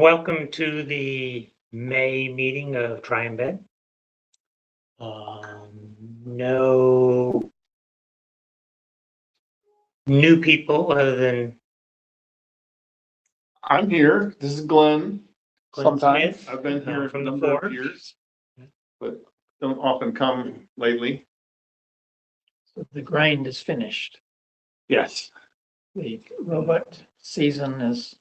Welcome to the May meeting of TriEmbed. No new people other than I'm here. This is Glenn. Glenn Sometimes Smith, I've been here from a the number of Fort. years, but don't often come lately. The grind is finished. Yes, The robot season is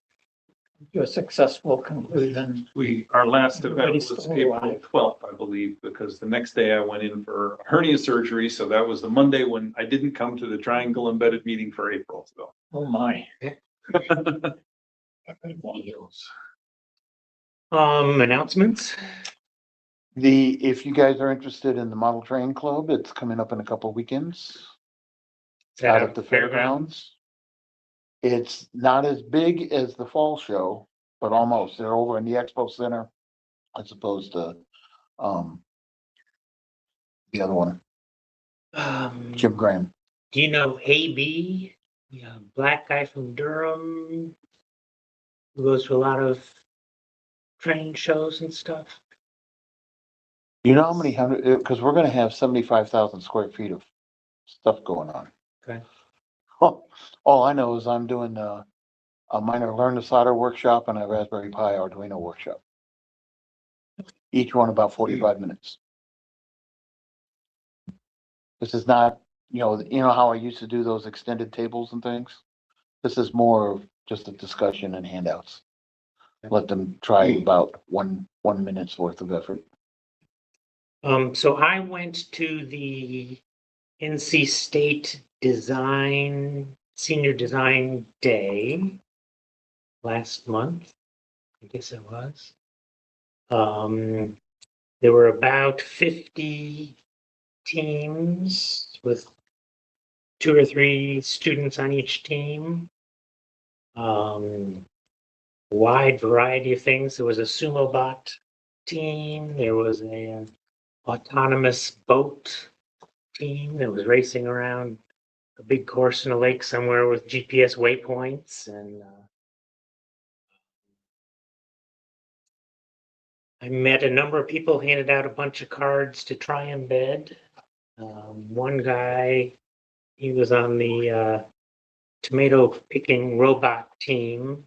to a successful conclusion. our last event Everybody's was still April alive. 12th, I believe, because the next day I went in for hernia surgery. So that was the Monday when I didn't come to the Triangle Embedded meeting for April. So Oh my. Announcements. If you guys are interested in the model train club, it's coming up in a couple of weekends Is that out at the fairgrounds. It's not as big as the fall show, but almost. They're over in the expo center as opposed to, the other one, Jim Graham. Do you know AB? Yeah, black guy from Durham who goes to a lot of train shows and stuff. You know how many hundred, because we're gonna have 75,000 square feet of stuff going on. Okay. All I know is I'm doing a minor learn to solder workshop and a Raspberry Pi Arduino workshop. Each one about 45 minutes. This is not, you know how I used to do those extended tables and things? This is more of just a discussion and handouts. Let them try about one minute's worth of effort. So I went to the NC State Senior Design Day last month. I guess it was. There were about 50 teams with 2 or 3 students on each team. Wide variety of things. There was a sumo bot team. There was a autonomous boat team that was racing around a big course in a lake somewhere with GPS waypoints, and I met a number of people, handed out a bunch of cards to TriEmbed. One guy, he was on the tomato picking robot team.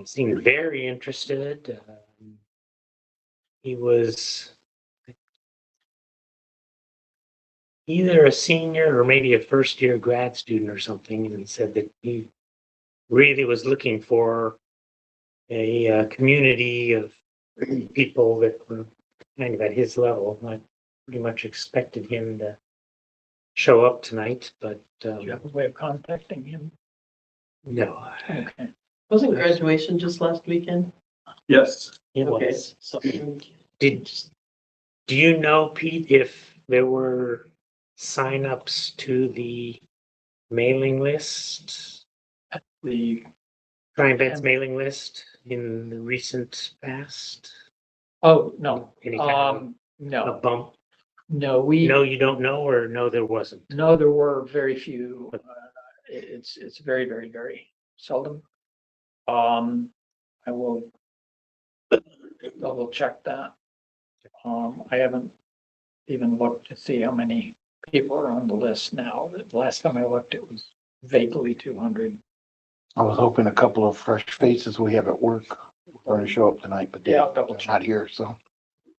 Seemed very interested. He was either a senior or maybe a first year grad student or something, and said that he really was looking for a community of people that were kind of at his level. I pretty much expected him to show up tonight, but Do you have a way of contacting him? no, Okay. Wasn't graduation just last weekend? yes. it Okay, was. so Do you know, Pete, if there were signups to the mailing list, The, TriEmbed's mailing list in the recent past? oh, no, Any kind of a no, bump? no, No, you don't know, or no, there wasn't? no, there were very few. It's very, very, very seldom. I will double check that. I haven't even looked to see how many people are on the list now. The last time I looked, it was vaguely 200. I was hoping a couple of fresh faces we have at work are gonna show up tonight, but Yeah, I'll double they're check. not here, so.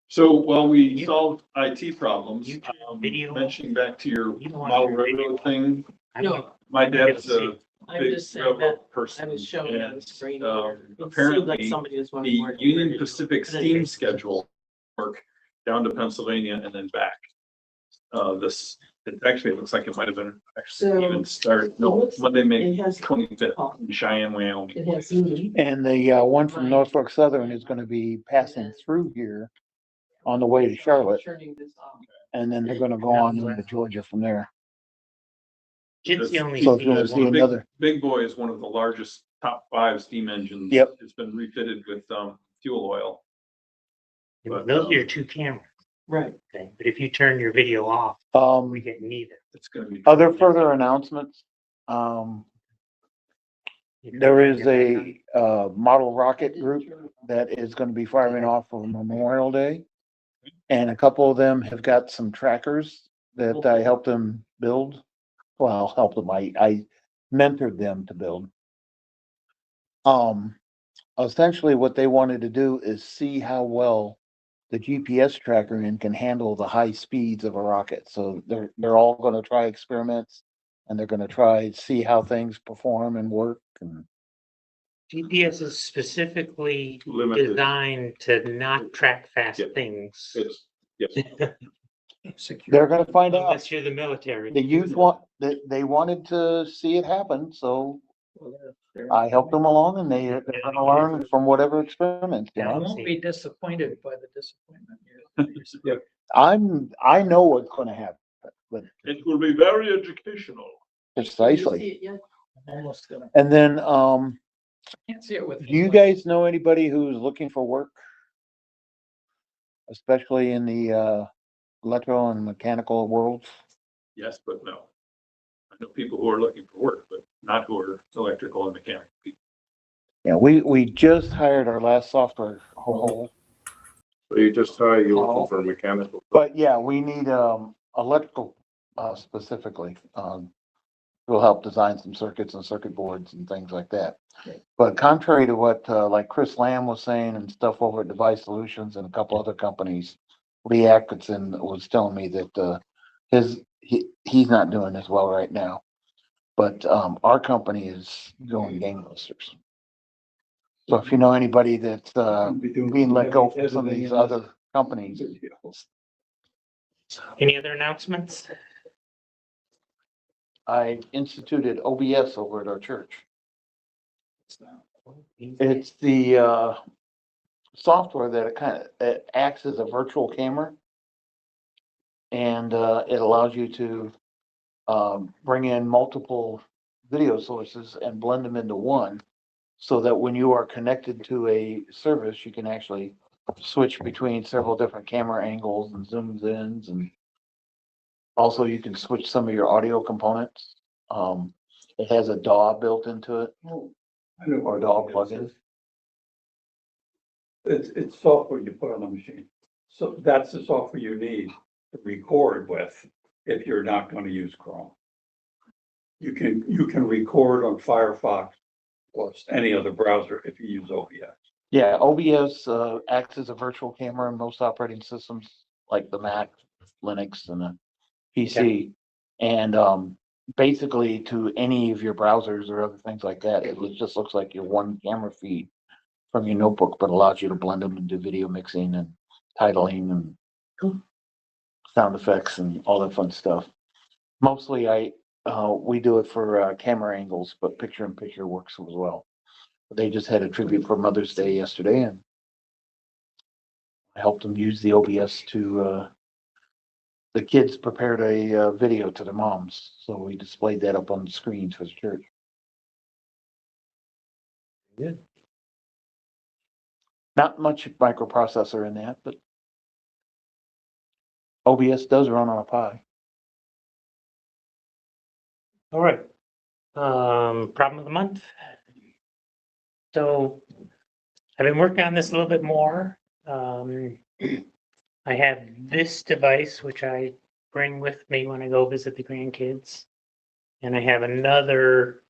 So while we solved IT problems, You turn video- mentioning back to your You don't want model your video railroad thing, No, my dad's a I'm big just saying that railroad I person. was showing on the and, screen. um, It seemed like apparently somebody was the wondering where. Union Pacific But anyway. steam schedule work down to Pennsylvania and then back. It looks like it might have been actually So, even started, no, looks- Monday, May It has, 25th in Cheyenne, Wyoming. it has me. And the one from Norfolk Southern is gonna be passing through here on the way to Charlotte, Turning this off. and then they're gonna go on into Georgia from there. It's the only So if you wanna thing see one. another, Big Boy is one of the largest top 5 steam engines. Yep. It's been refitted with fuel oil. But, Those are your 2 cameras, Right. okay? But if you turn your video off, we get neither. It's gonna be. other further announcements, There is a, model rocket group that is gonna be firing off on Memorial Day. And a couple of them have got some trackers that I helped them build. Well, help them, I mentored them to build. Essentially what they wanted to do is see how well the GPS tracker in can handle the high speeds of a rocket. So they're all gonna try experiments and they're gonna try, see how things perform and work and. GPS is specifically Limited. designed to not track fast Yeah. things. It's, yes. They're gonna find out. Unless you're the military. The youth they wanted to see it happen, so I helped them along and they're gonna learn from whatever experiments, you I know? won't be disappointed by the disappointment. I know what's gonna happen, but It will be very educational. Did you precisely. see it yet? I'm almost gonna, And then, can't see it with. do you guys know anybody who's looking for work? Especially in the, electrical and mechanical worlds? Yes, but no. I know people who are looking for work, but not who are electrical and mechanical people. Yeah, we just hired our last software. So you just hire you looking for mechanical. But yeah, we need, electrical, specifically, will help design some circuits and circuit boards and things like that. Okay. But contrary to what, like Chris Lamb was saying and stuff over at Device Solutions and a couple other companies, Lee Atkinson was telling me that, he's not doing as well right now. But, our company is going gangbusters. So if you know anybody that's, being let go from some of these other companies, Any other announcements? I instituted OBS over at our church. It's the, software that it acts as a virtual camera. And, it allows you to, bring in multiple video sources and blend them into one. So that when you are connected to a service, you can actually switch between several different camera angles and zooms in and. Also, you can switch some of your audio components. It has a DAW built into it. Or DAW plugin. It's software you put on the machine. So that's the software you need to record with if you're not going to use Chrome. You can record on Firefox or any other browser if you use OBS. Yeah, OBS, acts as a virtual camera in most operating systems, like the Mac, Linux and the PC. And, basically to any of your browsers or other things like that, just looks like your one camera feed from your notebook, but allows you to blend them into video mixing and titling and sound effects and all that fun stuff. Mostly we do it for, camera angles, but picture in picture works as well. They just had a tribute for Mother's Day yesterday and I helped them use the OBS to, the kids prepared a, video to their moms. So we displayed that up on the screens for the church. Good. Not much microprocessor in that, but OBS does run on a Pi. All right. Problem of the month. So I've been working on this a little bit more. I have this device, which I bring with me when I go visit the grandkids. And I have another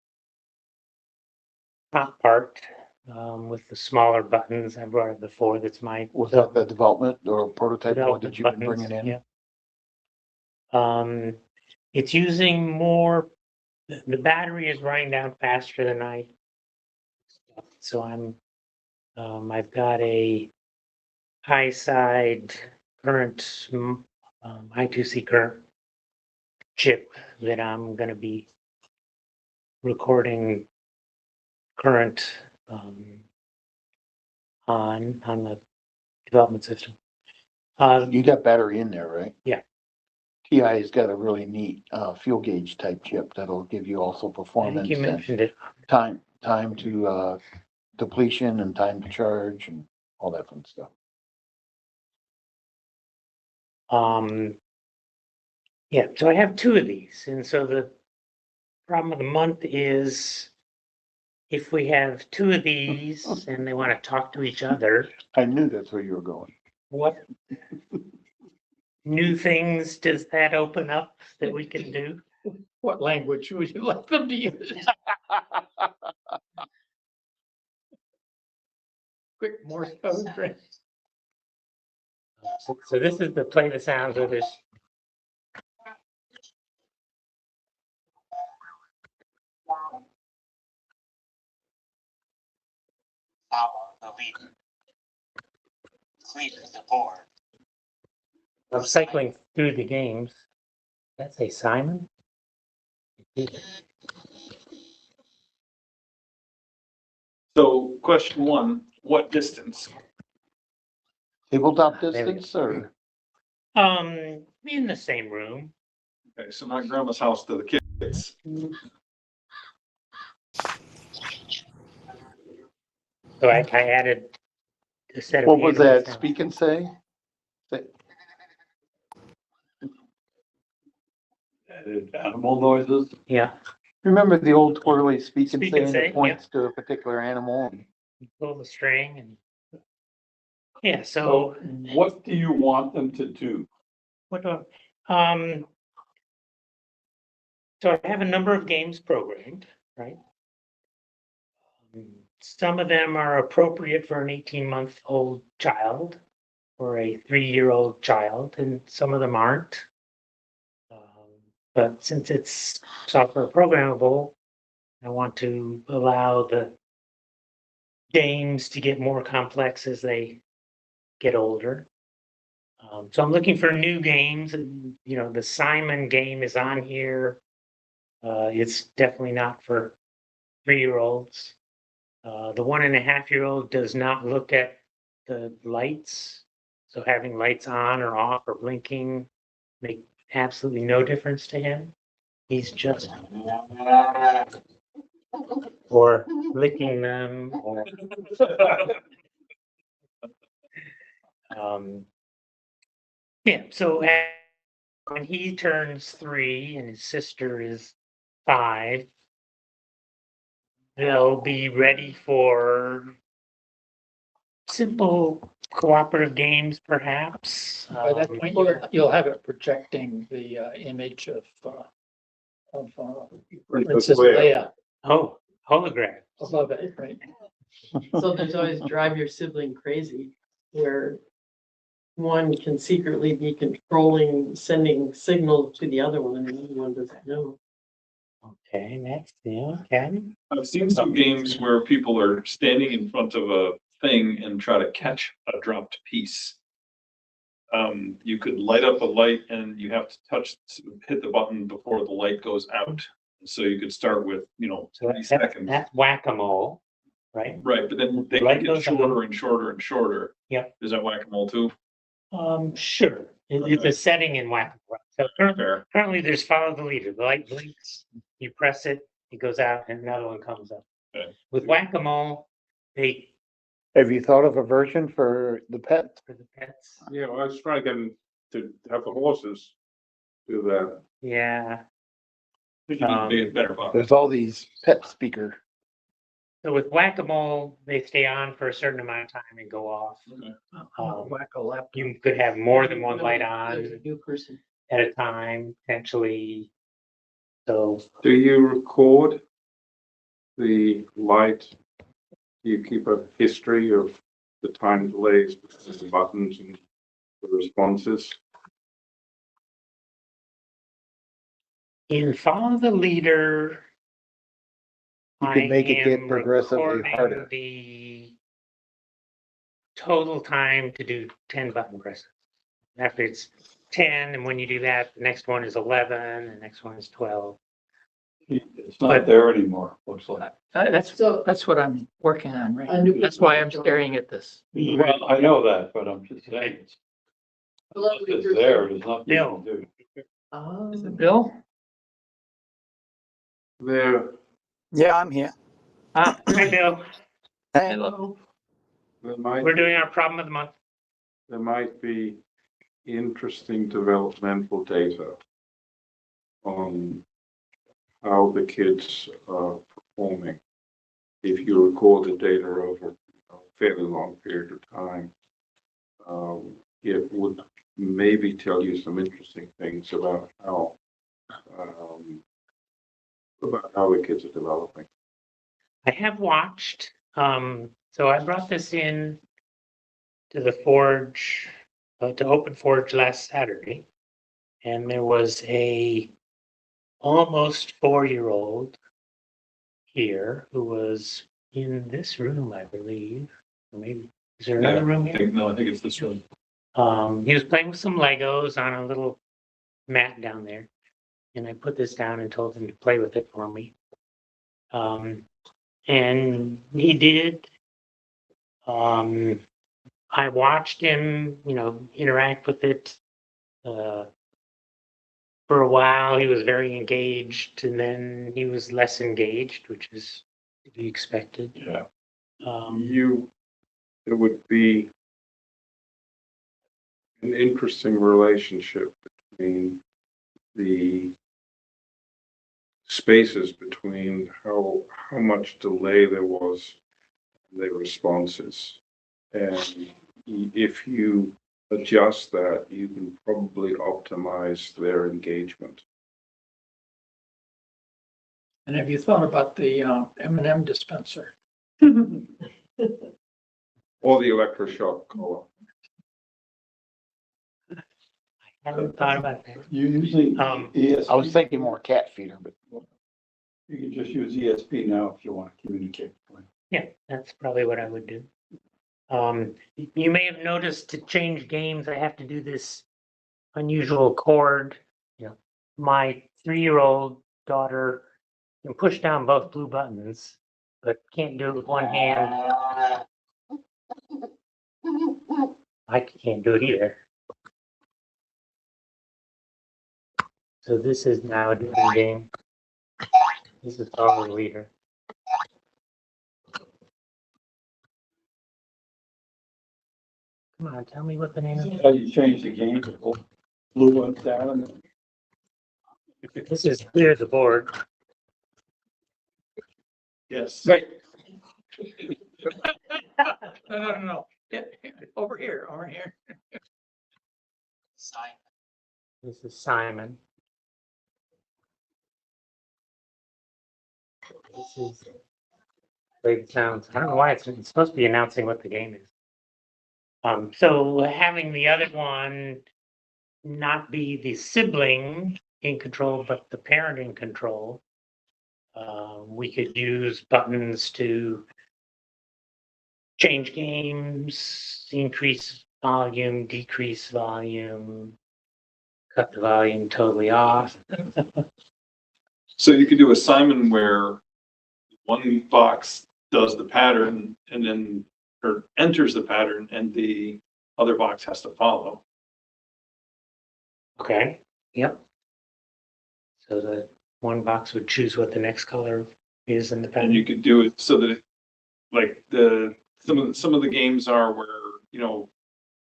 top part, with the smaller buttons. I brought it before. That's my Was that the development or prototype one development that you've been buttons. bringing in? Yeah. It's using more, the battery is running down faster than so I've got a high side current, I2C current chip that I'm gonna be recording current, on the development system. You got battery in there, right? Yeah. TI's got a really neat, fuel gauge type chip that'll give you also I think performance you and mentioned it. time to, depletion and time to charge and all that fun stuff. Yeah, so I have two of these, and so the problem of the month is if we have two of these and they want to talk to each other, I knew that's where you were going. what new things does that open up that we can do? What language would you like them to use? Quick Morse code, right? So this is the play the sounds of this. I'm cycling through the games. That's a Simon? So question one, what distance? Tabletop There we distance or? In the same room. Okay, so not grandma's house to the kids. So I added a set of. What was animal that? sounds. Speak and say? Added animal noises. Yeah, Remember the old twirly speak and Speak say and and say, it points to a particular animal? pull the string and. Yeah, So so what do you want them to do? what do I? So I have a number of games programmed, right? Some of them are appropriate for an 18-month-old child or a 3-year-old child, and some of them aren't. But since it's software programmable, I want to allow the games to get more complex as they get older. So I'm looking for new games, and the Simon game is on here. It's definitely not for 3-year-olds. The 1.5-year-old does not look at the lights. So having lights on or off or blinking make absolutely no difference to him. He's just or licking them or yeah. So when he turns 3 and his sister is 5, they'll be ready for simple cooperative games, perhaps. By that point, you'll have it projecting the image of Princess Leia Oh, hologram. above it, right? So there's always drive your sibling crazy, where one can secretly be controlling, sending signals to the other one, and the other one doesn't know. Okay, next, yeah, okay. I've seen some games where people are standing in front of a thing and try to catch a dropped piece. You could light up a light and you have to hit the button before the light goes out. So you could start with, So 3 seconds. that's whack-a-mole, right? Right, but then they Light can get goes on. shorter and shorter and shorter. Yep. Is that whack-a-mole too? Sure. It's a setting in whack-a-mole. So Fair. currently there's follow the leader. The light blinks, you press it, it goes out, and another one comes up. Okay. With whack-a-mole, they Have you thought of a version for the pet? for the pets. Yeah, well, I was trying to get them to have the horses do that. Yeah. You need a better button. There's all these pet speaker. So with whack-a-mole, they stay on for a certain amount of time and go off. Whack-a-lap. You could have more than one light There's on a new person. at a time, potentially. So Do you record the light? Do you keep a history of the time delays between the buttons and the responses? in Follow the Leader, You can make it get am progressively recording harder. the total time to do 10 button presses. After it's 10, and when you do that, the next one is 11, the next one is 12. It's not there anymore, looks like. That's what I'm working on, A right? new- That's why I'm staring at this. Well, I know that, but I'm just saying, it's there, there's nothing you Bill. can do. Oh. Is it Bill? There, Yeah, I'm here. Hi, Bill. Hello. there might, We're doing our problem of the month. there might be interesting developmental data on how the kids are performing. if you record the data over a fairly long period of time, it would maybe tell you some interesting things about how the kids are developing. I have watched, so I brought this in to the Forge, to Open Forge last Saturday. And there was a almost 4-year-old here who was in this room, I believe. Or maybe, is there another room here? I think it's this room. He was playing with some Legos on a little mat down there. And I put this down and told him to play with it for me. And he did. I watched him, interact with it. For a while, he was very engaged, and then he was less engaged, which is to be expected. Yeah. It would be an interesting relationship between the spaces between how much delay there was in their responses. And if you adjust that, you can probably optimize their engagement. And have you thought about the M&M dispenser? Or the electroshock collar. I haven't thought about that. You using ESP? I was thinking more cat feeder, but You can just use ESP now if you want to communicate. Yeah, that's probably what I would do. You may have noticed to change games, I have to do this unusual chord. My 3-year-old daughter can push down both blue buttons, but can't do it with one hand. I can't do it either. So this is now a different game. This is power leader. Come on, tell me what the name is. How you change the game to pull blue ones down? This is clear the board. Yes. Right. No. Yeah, over here. This is Simon. This is Big Sounds. I don't know why it's supposed to be announcing what the game is. So having the other one not be the sibling in control, but the parent in control, we could use buttons to change games, increase volume, decrease volume, cut the volume totally off. So you could do a Simon where one box does the pattern and then, or enters the pattern and the other box has to follow. Okay, yep. So the one box would choose what the next color is in the And pattern. you could do it so that it, like some of the games are where,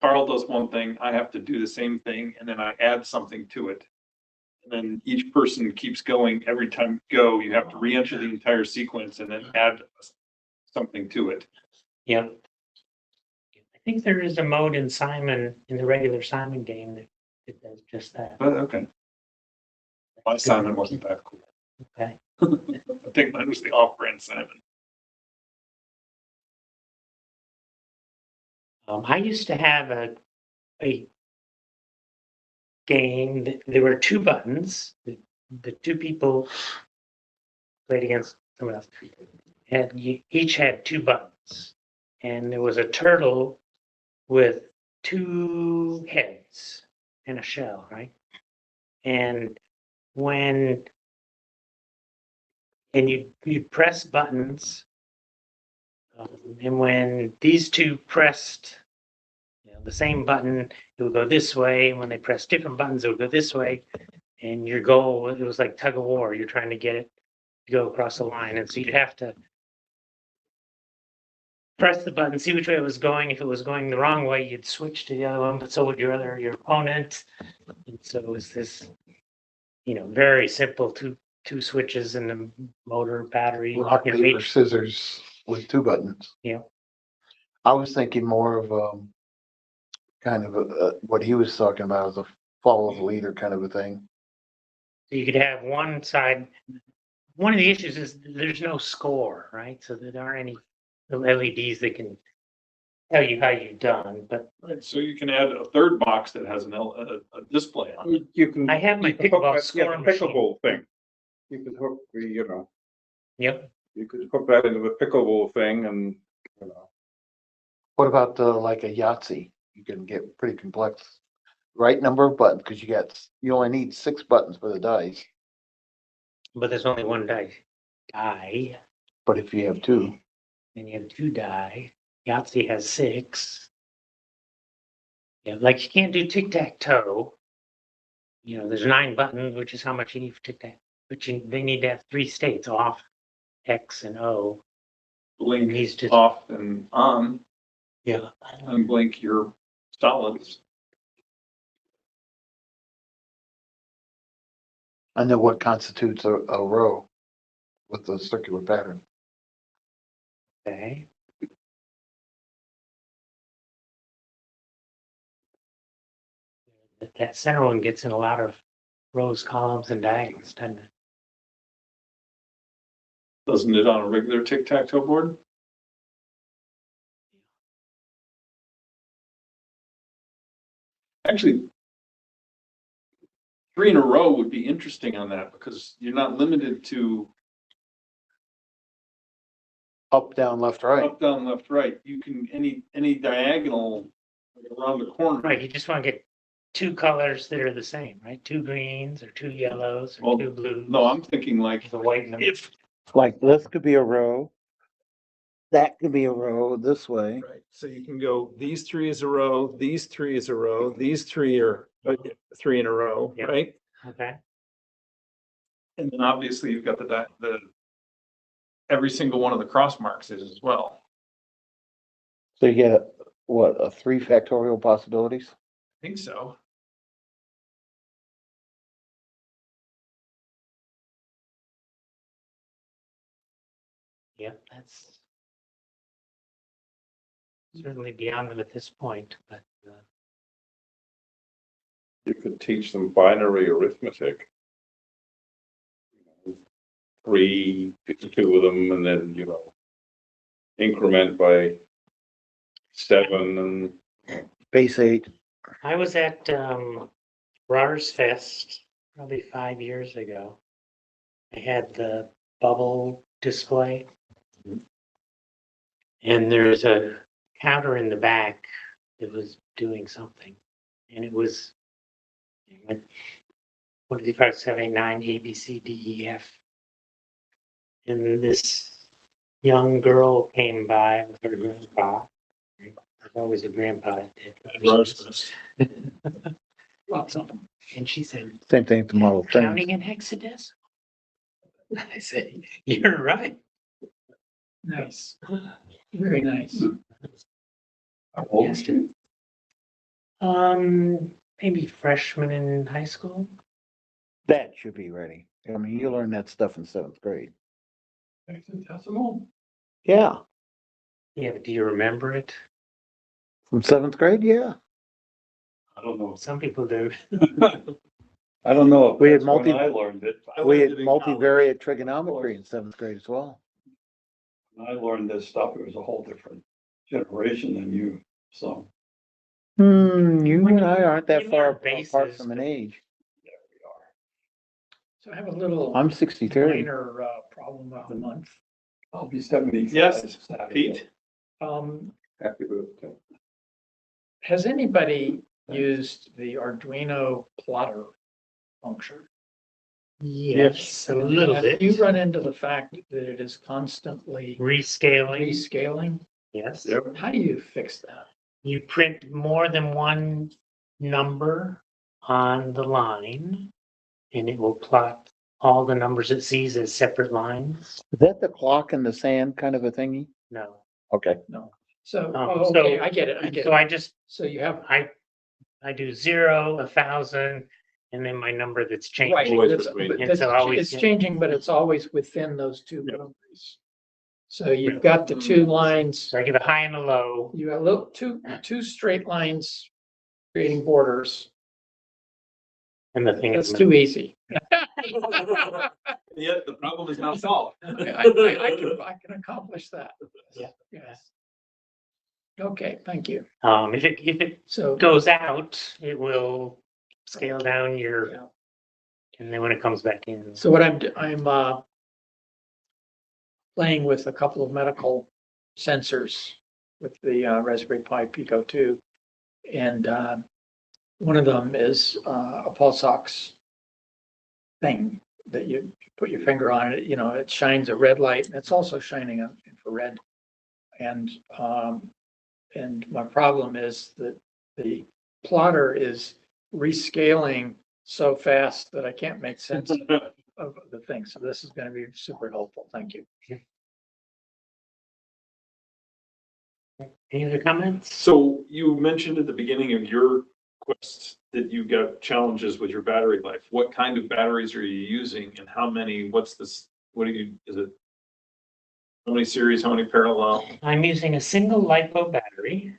Carl does one thing, I have to do the same thing, and then I add something to it. And then each person keeps going. Every time you go, you have to re-enter the entire sequence and then add something to it. Yep. I think there is a mode in Simon, in the regular Simon game that does just that. But okay. My Simon wasn't that cool. Okay. I think mine was the off-brand Simon. I used to have a game that there were 2 buttons. The 2 people played against someone else. And you each had 2 buttons. And there was a turtle with 2 heads and a shell, right? And you press buttons, and when these 2 pressed the same button, it would go this way. When they press different buttons, it would go this way. And your goal, it was like tug of war. You're trying to get it to go across the line. And so you'd have to press the button, see which way it was going. If it was going the wrong way, you'd switch to the other one, but so would your opponent. And so it was this, very simple two switches and the motor battery. rock, paper, scissors. with 2 buttons. Yeah. I was thinking more of, kind of what he was talking about, as a follow the leader kind of a thing. So you could have one side, one of the issues is there's no score, right? So there aren't any little LEDs that can tell you how you've done, but Right, so you can add a third box that has a display on it. You can. I have my you can hook pickleball that- score yeah, the machine. pickleball thing. You could hook the, yep, you could hook that into the pickleball thing and, What about like a Yahtzee? You can get pretty complex, right number of buttons, because you only need 6 buttons for the dice. but there's only one die, But if you have 2, and you have 2 die. Yahtzee has 6. Yeah, like you can't do tic-tac-toe. There's 9 buttons, which is how much you need for tic-tac. But they need to have 3 states, off, X, and O. Blink Needs to- off and on, Yeah. and blink your solids. I know what constitutes a row with the circular pattern. Okay. That center one gets in a lot of rows, columns, and diagonals, doesn't it? Doesn't it on a regular tic-tac-toe board? Actually, 3 in a row would be interesting on that because you're not limited to Up, down, left, right. up, down, left, right. You can, any diagonal around the corner. Right, you just want to get 2 colors that are the same, right? 2 greens or 2 yellows or Well, 2 blues. No, I'm thinking like, The white and the. if, Like this could be a row. That could be a row this way. right, so you can go, these 3 is a row, these 3 is a row, these 3 are 3 in a row, Yeah. right? Okay, And then obviously you've got the every single one of the cross marks is as well. So you get, what, 3 factorial possibilities? I think so. yeah, that's certainly beyond them at this point, but you could teach them binary arithmetic. 3, 2 of them, and then, increment by 7 and. Base 8. I was at Rars Fest probably 5 years ago. I had the bubble display. And there's a counter in the back that was doing something. And it was, what did you probably 7, 8, 9, A, B, C, D, E, F. And this young girl came by with her grandpa. There's always a grandpa at that. Awesome. And she said, Same thing at the Model counting Trains. in hexadecimal. I said, you're right. Nice. Very nice. How old is she? Maybe freshman in high school. That should be ready. I mean, you learn that stuff in 7th grade. Hexadecimal? Yeah, Yeah, but do you remember it? from 7th grade, yeah. I don't know. Some people do. I don't know. if We had that's when multi- I learned it. I We learned had it in college. multivariate trigonometry in 7th grade as well. When I learned this stuff, it was a whole different generation than you, so. You and I aren't that You far learn apart bases, from an but- age. There we are. So I have a little I'm 63. minor problem of the month. I'll be 75. Yes, Saturday. Pete? Happy birthday. Has anybody used the Arduino plotter function? Yes, a little Have bit. you run into the fact that it is constantly Rescaling. rescaling? Yes. Yep. How do you fix that? You print more than one number on the line and it will plot all the numbers it sees as separate lines. Is that the clock in the sand kind of a thingy? No. Okay. So, So- okay, I get it. So I just, So you have. I do 0, 1,000, and then my number that's Right, changing. Always it's- between. but And so always it's get- changing, but it's always within those two boundaries. So you've got the two lines, So I get a high and a low. you got little, two straight lines creating borders. And the thing That's is, too easy. Yet the problem is not solved. I can accomplish that. Yeah. Yes. Okay, thank you. if it So, goes out, it will scale down your, yeah. and then when it comes back in. So what I'm playing with a couple of medical sensors with the Raspberry Pi Pico 2. And one of them is a pulse ox thing that you put your finger on it, it shines a red light, and it's also shining an infrared. And my problem is that the plotter is rescaling so fast that I can't make sense of the thing. So this is going to be super helpful. Thank you. Any other comments? So you mentioned at the beginning of your quest that you got challenges with your battery life. What kind of batteries are you using and how many, is it? How many series, how many parallel? I'm using a single LiPo battery.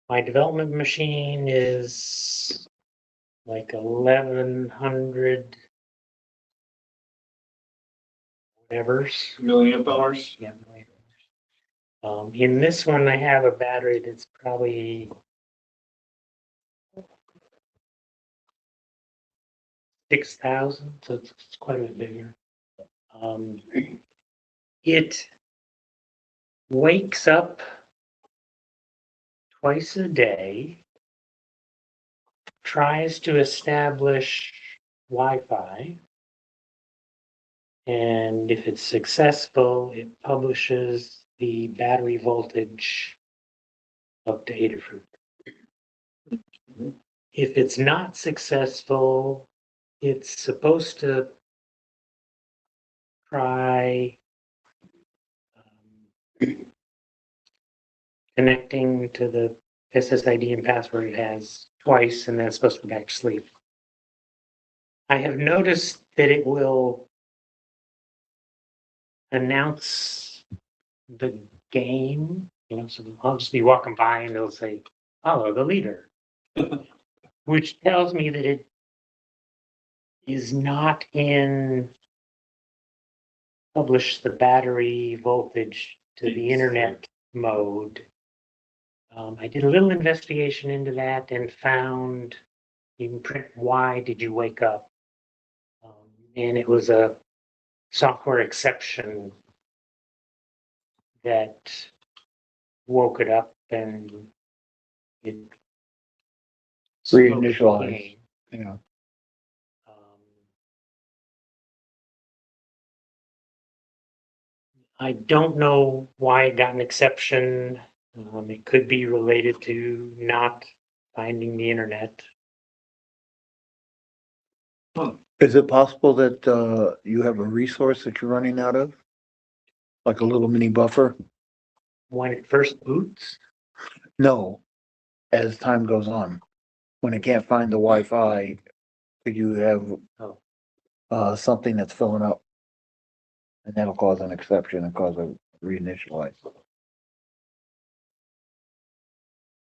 My development machine is like 1100 whatever's. Milliamp hours? Yeah. In this one, I have a battery that's probably 6,000, so it's quite a bit bigger. It wakes up twice a day, tries to establish Wi-Fi, and if it's successful, it publishes the battery voltage of data fruit. If it's not successful, it's supposed to try connecting to the SSID and password it has twice, and then it's supposed to go back to sleep. I have noticed that it will announce the game, so I'll just be walking by and it'll say, follow the leader, which tells me that it is not in publish the battery voltage to the internet mode. I did a little investigation into that and found you can print why did you wake up, and it was a software exception that woke it up and it Reinitialized. Yeah. I don't know why it got an exception. It could be related to not finding the internet. Is it possible that you have a resource that you're running out of? Like a little mini buffer? When it first boots, No, as time goes on. When it can't find the Wi-Fi, could you have something that's filling up? And that'll cause an exception and cause a reinitialize.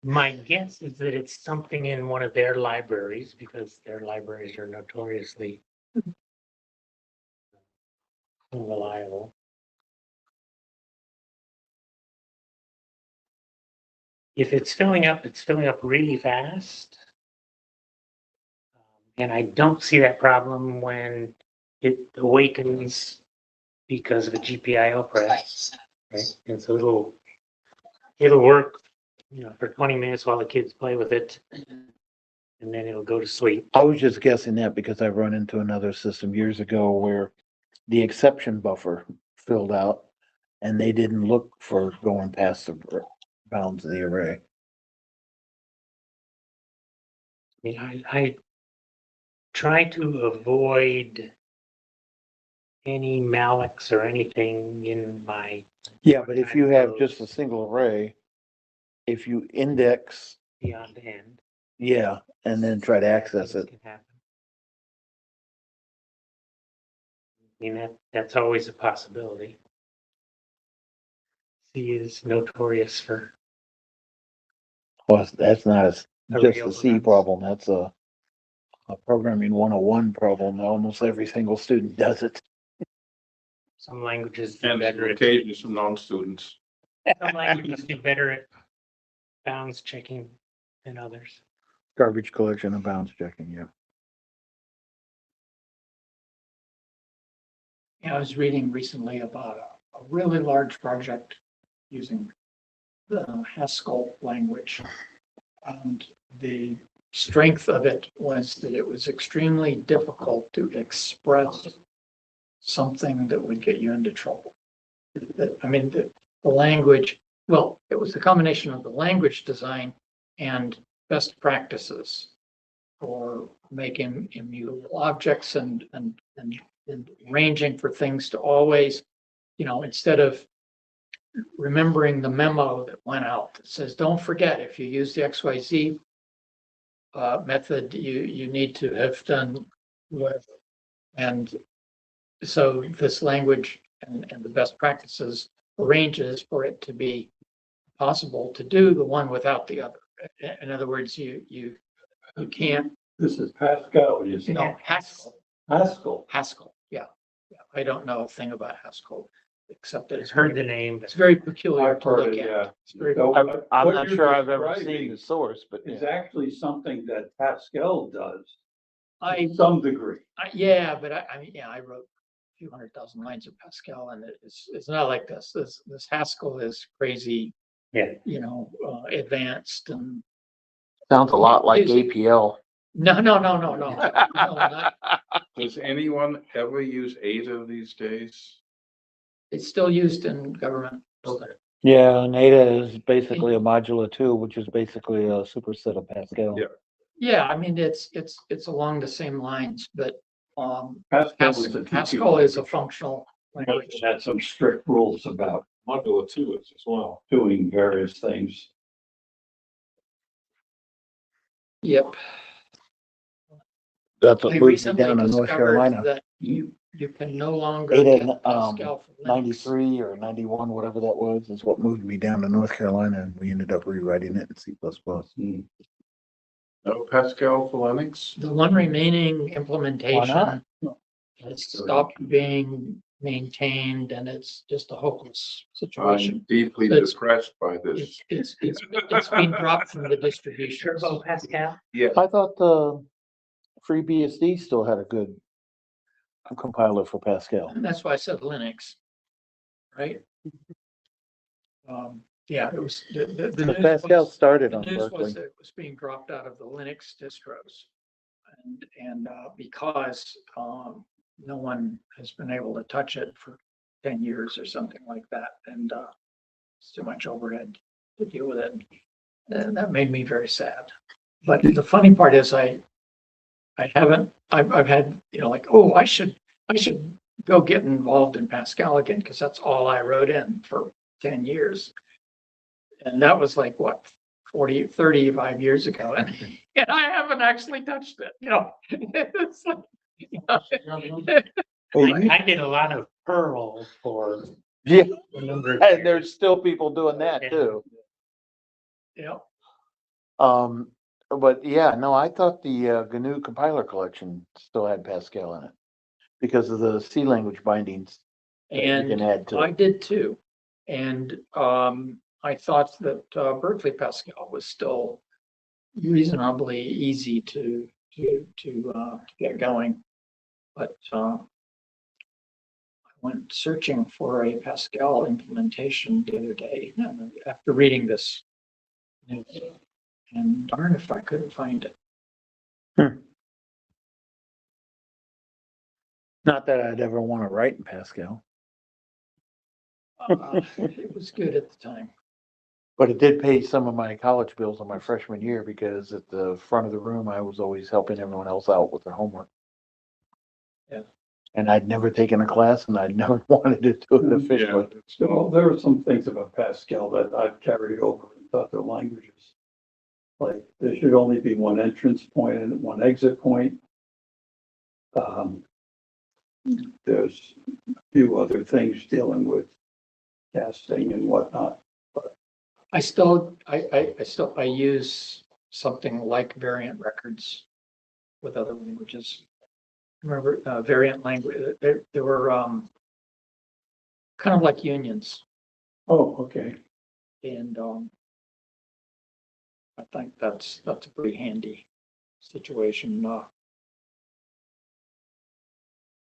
my guess is that it's something in one of their libraries, because their libraries are notoriously unreliable. If it's filling up really fast. And I don't see that problem when it awakens because of a GPIO press, right? And so it'll work, for 20 minutes while the kids play with it, and then it'll go to sleep. I was just guessing that because I've run into another system years ago where the exception buffer filled out and they didn't look for going past the bounds of the array. I mean, I try to avoid any mallocs or anything in my Yeah, but if you have just a single array, if you index, beyond end. yeah, and then try to access it. Can happen. mean, that's always a possibility. C is notorious for, Well, that's not just real a C events. problem, that's a programming 101 problem. Almost every single student does it. some languages do And better at, occasionally some non-students. some languages do better at bounds checking than others. Garbage collection and bounds checking, yeah. I was reading recently about a really large project using the Haskell language. And the strength of it was that it was extremely difficult to express something that would get you into trouble. I mean, the language, well, it was the combination of the language design and best practices for making immutable objects and arranging for things to always, instead of remembering the memo that went out that says, don't forget, if you use the XYZ method, you need to have done with. And so this language and the best practices arranges for it to be possible to do the one without the other. In other words, you can't, This is Pascal, you see. Haskell, yeah. I don't know a thing about Haskell, except that I've it's heard the name, but it's very peculiar I've to heard look it, at. yeah. It's very, So I'm what not you're sure I've ever seen describing the source, but is yeah. actually something that Pascal does I, to some degree. yeah, but I wrote a few 100,000 lines of Pascal, and it's not like this. This Haskell is crazy, yeah. advanced and Sounds a lot like Music. APL. no, not, Does anyone ever use Ada these days? it's still used in government. Yeah, and Ada is basically a modula too, which is basically a superset of Pascal. Yeah. Yeah, I mean, it's along the same lines, but Pascal is a Haskell is a functional language. It had some strict rules about Modula 2 is as well. doing various things. Yep. That's what They moved me recently down to North discovered Carolina. that you can no longer Ada, get Pascal for Linux. 93 or 91, whatever that was, is what moved me down to North Carolina, and we ended up rewriting it in C++. No Pascal for Linux? The one remaining implementation not? has stopped being maintained, and it's just a hopeless situation. I'm deeply It's- depressed by this. It's been dropped from the distribution. Turbo Pascal? Yeah, I thought the FreeBSD still had a good compiler for Pascal. And that's why I said Linux, right? Yeah, it was, the news Pascal was, started the on news was Berkeley. that it was being dropped out of the Linux distros. And because, no one has been able to touch it for 10 years or something like that, and, it's too much overhead to deal with it. And that made me very sad. But the funny part is I've had, like, oh, I should go get involved in Pascal again, because that's all I wrote in for 10 years. And that was like, what, 35 years ago, and I haven't actually touched it, It's like, I did a lot of Perl for Yeah, a number of and years. there's still people doing that too. But yeah, no, I thought the GNU compiler collection still had Pascal in it because of the C language bindings that you can And add to I it. did too. And I thought that Berkeley Pascal was still reasonably easy to get going. But I went searching for a Pascal implementation the other day after reading this news. And darn if I couldn't find it. Not that I'd ever want to write in Pascal, It was good at the time. but it did pay some of my college bills on my freshman year because at the front of the room, I was always helping everyone else out with their homework. Yeah. And I'd never taken a class and I'd never wanted to do it officially. So there are some things about Pascal that I've carried over into other languages. Like there should only be one entrance point and one exit point. there's a few other things dealing with casting and whatnot. I use something like variant records with other languages. Remember, variant language, there were, kind of like unions Oh, okay. and, I think that's a pretty handy situation,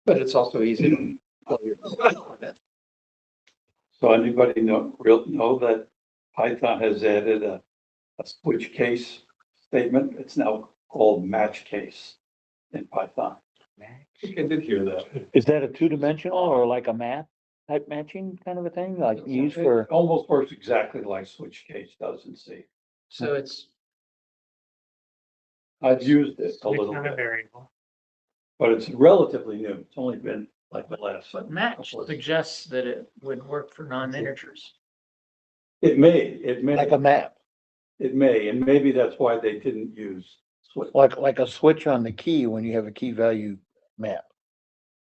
but it's also easy to pull your with it. So anybody know that Python has added a switch case statement? It's now called match case in Python. I think I did hear that. Is that a two-dimensional or like a map type matching kind of a thing, like used for? It almost works exactly like switch case does in C. So it's, I've used it a Switch little on a bit, variable. but it's relatively new. It's only been like the last. but match suggests that it would work for non-integers. It may, Like a map, and maybe that's why they didn't use switch. like a switch on the key when you have a key value map.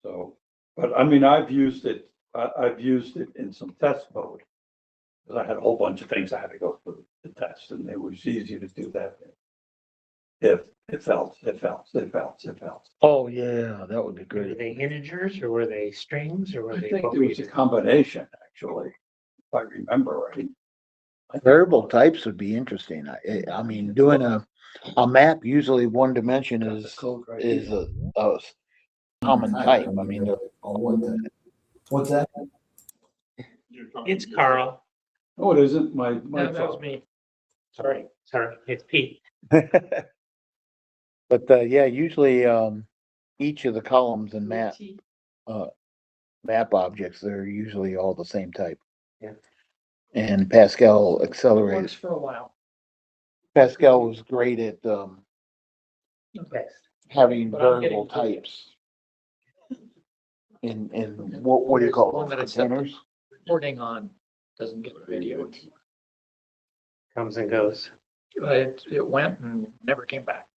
So, but I mean, I've used it in some test mode. Cause I had a whole bunch of things I had to go through the test and it was easy to do that. If it felt. Oh, yeah, that would be Were great. they integers or were they strings or were I they? think what it were was a you- combination, actually, if I remember right. Variable types would be interesting. I mean, doing a map, usually one dimension Got the is code right is here. a common type. I mean, What's that? It's Carl. Oh, it isn't my No, that was fault. me. Sorry, it's Pete. but yeah, usually each of the columns in map objects, they're usually all the same type. Yeah. And Pascal Works accelerated. for a while. Pascal was great at Yes. having But I'm variable getting to it. types. In what do you call One those, that I set the containers? recording on doesn't get the video. Comes and goes. It went and never came back.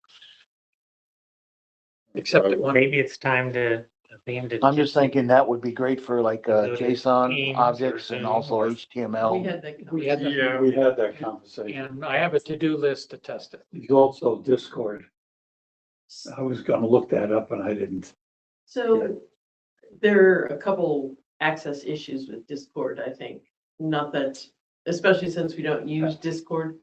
Except at one, Maybe it's time to abandon. I'm just thinking that would be great for like Go to JSON Teams or objects and Zoom also or- We HTML. had that. we had conversation. that, We had that conversation. and I have a to-do list to test it. There's also Discord. I was gonna look that up and I didn't. So there are a couple access issues with Discord, I think. Not that, especially since we don't use Discord.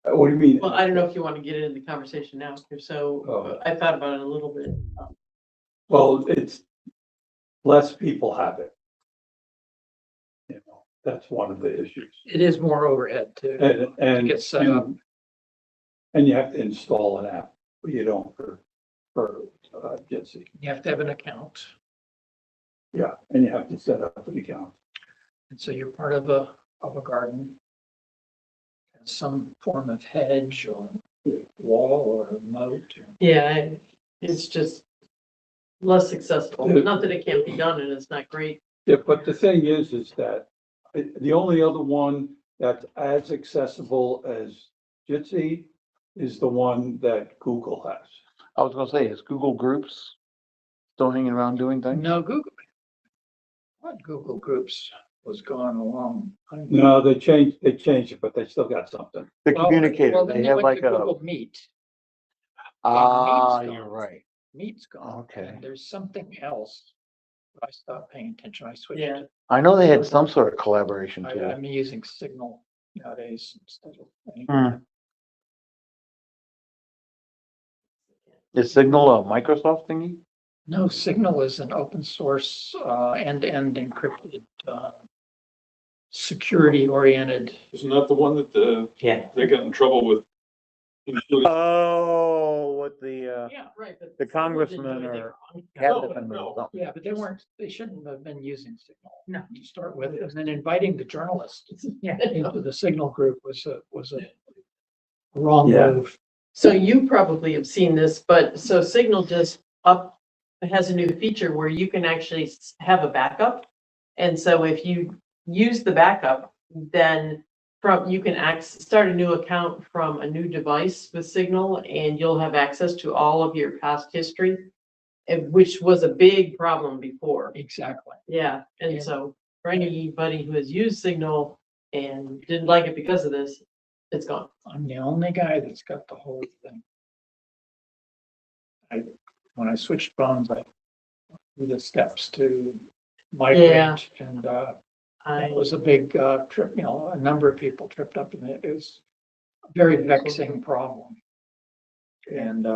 What do you mean? Well, I don't know if you want to get into the conversation now. If so, Oh. I thought about it a little bit. Well, it's less people have it. You know, that's one of the issues. It is more overhead to get set up. And you have to install an app, but you don't for Jitsi. You have to have an account. Yeah, and you have to set up an account. And so you're part of a garden. Some form of hedge or wall or moat. Yeah, it's just less accessible. Not that it can't be done and it's not great. Yeah, but the thing is that the only other one that's as accessible as Jitsi is the one that Google has. I was gonna say, is Google Groups still hanging around doing things? No, what Google Groups was gone along. No, they changed it, but they still got something. The Well, communicator, then they have went like to a, Google Meet. ah, Meet's you're gone. right. Meet's gone. Okay. And there's something else. I stopped paying attention. I switched. Yeah. I know they had some sort of collaboration tool. I'm using Signal nowadays instead of. Hmm. Is Signal a Microsoft thingy? No, Signal is an open source, end-to-end encrypted, security oriented. Isn't that the one that, Yeah. they got in trouble with? Oh, what the, Yeah, Right. but the congressman didn't do anything or wrong. Captain no. or something. yeah, but they shouldn't have been using Signal. No. To start with, and then inviting the journalists Yeah. into the Signal group was a wrong Yeah. move. So you probably have seen this, but so Signal just has a new feature where you can actually have a backup. And so if you use the backup, then you can start a new account from a new device with Signal and you'll have access to all of your past history. which was a big problem before. Exactly. Yeah, and Yeah. so for anybody who has used Signal and didn't like it because of this, it's gone. I'm the only guy that's got the whole thing. When I switched phones, I went through the steps to migrate, and it was a big trip, you know, a number of people tripped up in it. It was a very vexing problem. And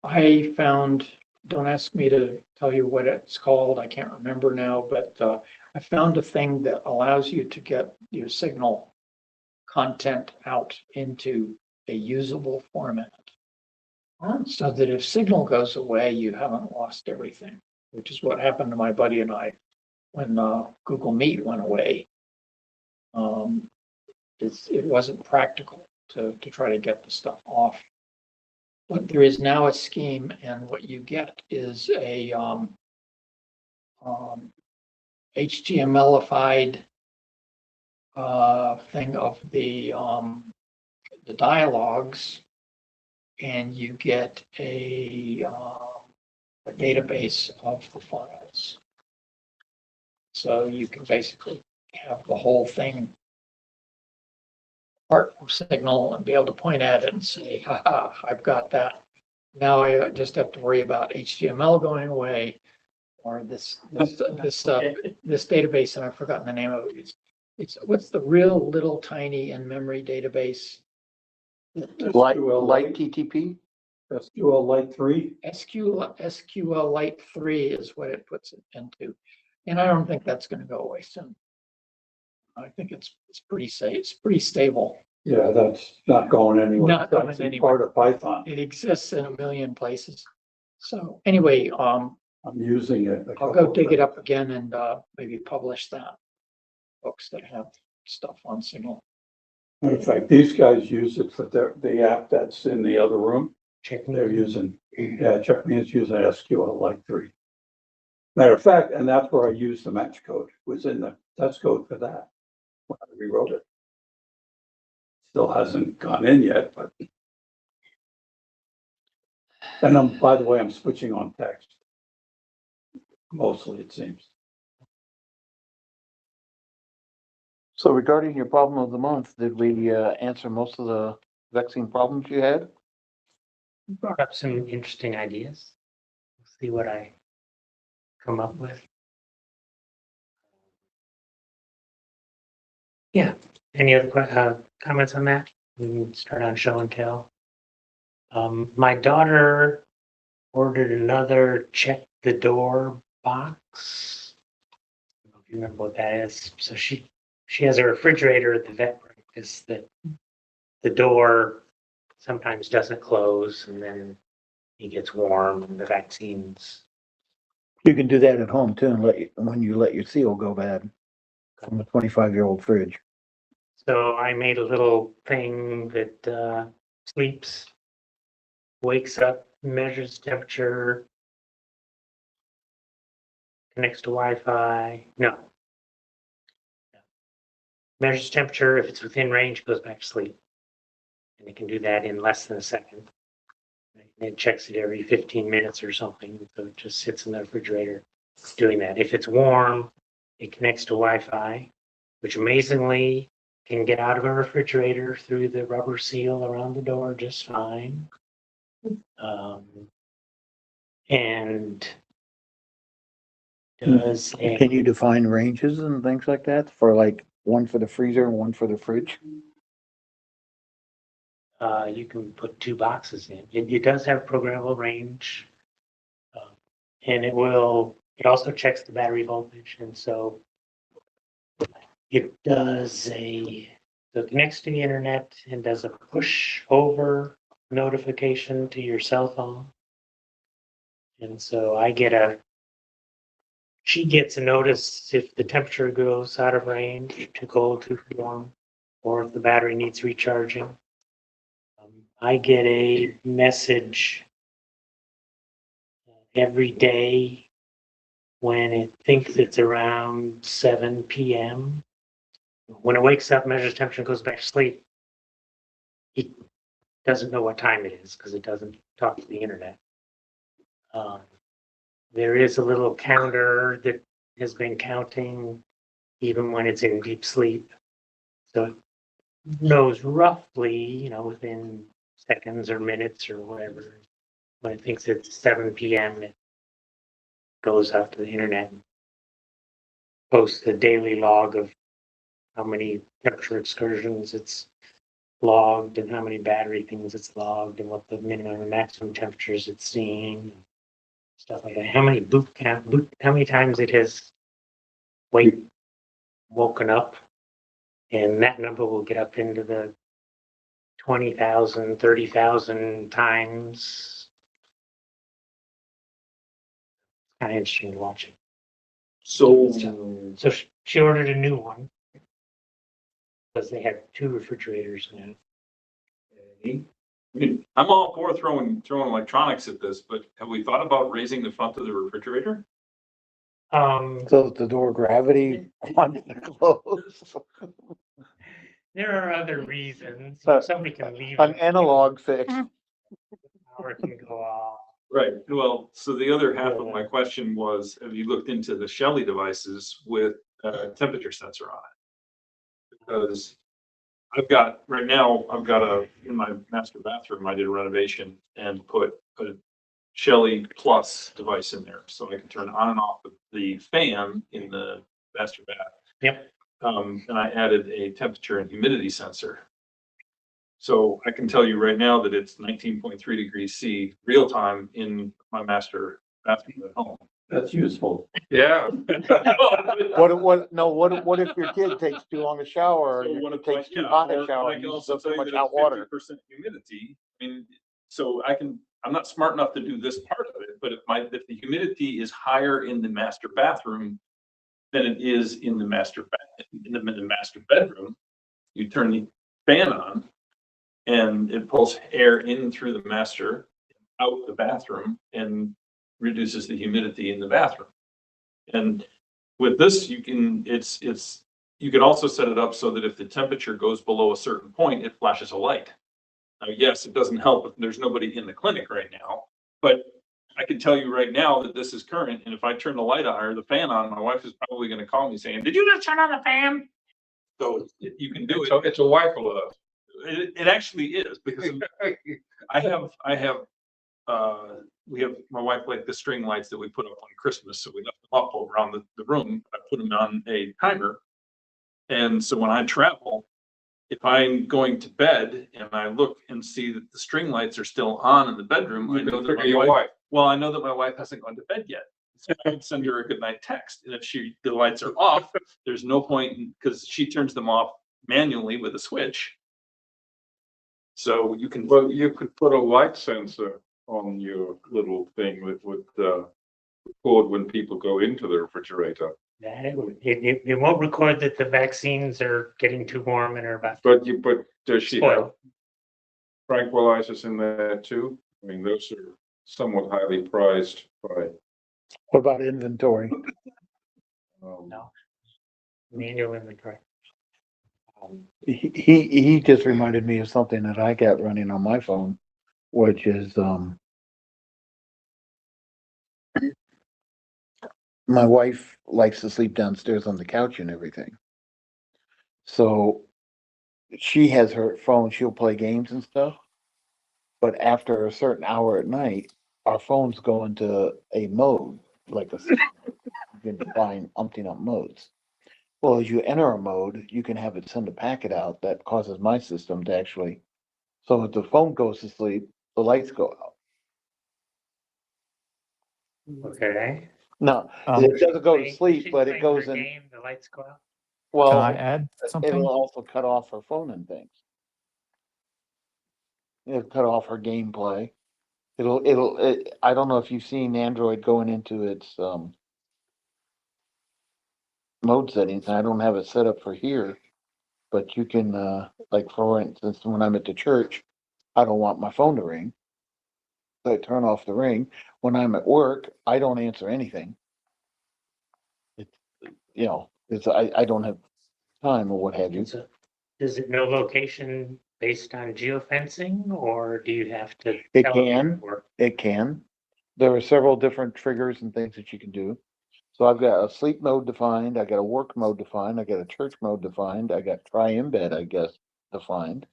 I found, don't ask me to tell you what it's called, I can't remember now, but I found a thing that allows you to get your Signal content out into a usable format. So that if Signal goes away, you haven't lost everything, which is what happened to my buddy and I when Google Meet went away. It wasn't practical to try to get the stuff off. But there is now a scheme, and what you get is a HTMLified thing of the dialogues, and you get a database of the files. So you can basically have the whole thing part of Signal and be able to point at it and say, haha, I've got that. Now I just have to worry about HTML going away, or this database, and I've forgotten the name of it. It's what's the real little tiny in-memory database? Light TTP? SQL Lite 3. SQL Lite 3 is what it puts it into. And I don't think that's going to go away soon. I think it's pretty safe. It's pretty stable. Yeah, that's not going anywhere. Not going That's anywhere. part of Python. It exists in a million places. So anyway, I'm using it. I'll go dig it up again and maybe publish that. Folks that have stuff on Signal. Matter of fact, these guys use it for the app that's in the other room. Check They're using, Check Me is using SQL Lite 3. Matter of fact, and that's where I used the match code, was in the test code for that. When I rewrote it. Still hasn't gone in yet, but. And by the way, I'm switching on text. Mostly, it seems. So regarding your problem of the month, did we answer most of the vexing problems you had? Brought up some interesting ideas. We'll see what I come up with. Yeah. Any other comments on that? We can start on show and tell. My daughter ordered another check the door box. I don't know if you remember what that is. So she has a refrigerator at the vet practice that the door sometimes doesn't close, and then it gets warm and the vaccines. You can do that at home too, and when you let your seal go bad from a 25-year-old fridge. So I made a little thing that sleeps, wakes up, measures temperature, connects to Wi-Fi. No. Measures temperature. If it's within range, goes back to sleep. And it can do that in less than a second. And it checks it every 15 minutes or something. So it just sits in the refrigerator doing that. If it's warm, it connects to Wi-Fi, which amazingly can get out of a refrigerator through the rubber seal around the door just fine. And does Can you define ranges and things like that for like one for the freezer and one for the fridge? you can put 2 boxes in. It does have programmable range, and it also checks the battery voltage, and so it so it connects to the internet and does a push over notification to your cell phone. And so she gets a notice if the temperature goes out of range, too cold, too warm, or if the battery needs recharging. I get a message every day when it thinks it's around 7 p.m. When it wakes up, measures temperature, and goes back to sleep, it doesn't know what time it is because it doesn't talk to the internet. Um, there is a little counter that has been counting even when it's in deep sleep. So it knows roughly, within seconds or minutes or whatever. When it thinks it's 7 p.m., it goes out to the internet and posts a daily log of how many temperature excursions it's logged and how many battery things it's logged and what the minimum and maximum temperatures it's seeing, stuff like that. How many how many times it has woken up, and that number will get up into the 20,000, 30,000 times. Kind of interesting to watch it. So, So she ordered a new one because they have 2 refrigerators now. I mean, I'm all for throwing electronics at this, but have we thought about raising the front of the refrigerator? So the door gravity wants to close. There are other reasons. Somebody can leave. An analog fix. Power can go off. Right, well, so the other half of my question was, have you looked into the Shelly devices with a temperature sensor on it? Because right now, in my master bathroom, I did a renovation and put a Shelly Plus device in there, so I can turn on and off the fan in the master bath. Yep. And I added a temperature and humidity sensor. So I can tell you right now that it's 19.3 degrees C real time in my master bathroom at home. That's useful. Yeah. What if your kid takes too long a shower or So your what kid if takes too hot a shower I and can uses also up tell too you much that hot it's water? 50% humidity. I mean, so I'm not smart enough to do this part of it, but if the humidity is higher in the master bathroom than it is in the master bedroom, you turn the fan on and it pulls air in through the master, out the bathroom, and reduces the humidity in the bathroom. And with this, you can also set it up so that if the temperature goes below a certain point, it flashes a light. Now, yes, it doesn't help if there's nobody in the clinic right now, but I can tell you right now that this is current, and if I turn the light on or the fan on, my wife is probably gonna call me saying, "Did you just turn on the fan?" So you can do it. So it's a wife alert. It actually is, because we have, my wife liked the string lights that we put up on Christmas, so we left them up around the room. I put them on a timer. And so when I travel, if I'm going to bed and I look and see that the string lights are still on in the bedroom, I know that Your wife. well, I know that my wife hasn't gone to bed yet. So I would send her a good night text. And if the lights are off, there's no point because she turns them off manually with a switch. So you can. Well, you could put a light sensor on your little thing that would record when people go into the refrigerator. That it won't record that the vaccines are getting too warm and are about But does she have spoiled. tranquilizers in there too? I mean, those are somewhat highly prized by. What about inventory? No. Manual inventory. He just reminded me of something that I got running on my phone, which is, my wife likes to sleep downstairs on the couch and everything. So she has her phone, she'll play games and stuff. But after a certain hour at night, our phones go into a mode, like you can define umpteen up modes. Well, as you enter a mode, you can have it send a packet out that causes my system to actually, so if the phone goes to sleep, the lights go out. Okay. No, Um, it doesn't go to If sleep, she's but it playing goes her in, game, the lights go out. can well, I add it'll something? also cut off her phone and things. It'll cut off her gameplay. I don't know if you've seen Android going into its, mode settings. I don't have it set up for here. But you can, like for instance, when I'm at the church, I don't want my phone to ring. So I turn off the ring. When I'm at work, I don't answer anything. It's, I don't have time or what have you. So, does it know location based on geofencing, or do you have to? It tell can. Or It can, there are several different triggers and things that you can do. So I've got a sleep mode defined, I got a work mode defined, I got a church mode defined, I got TriEmbed, I guess, defined.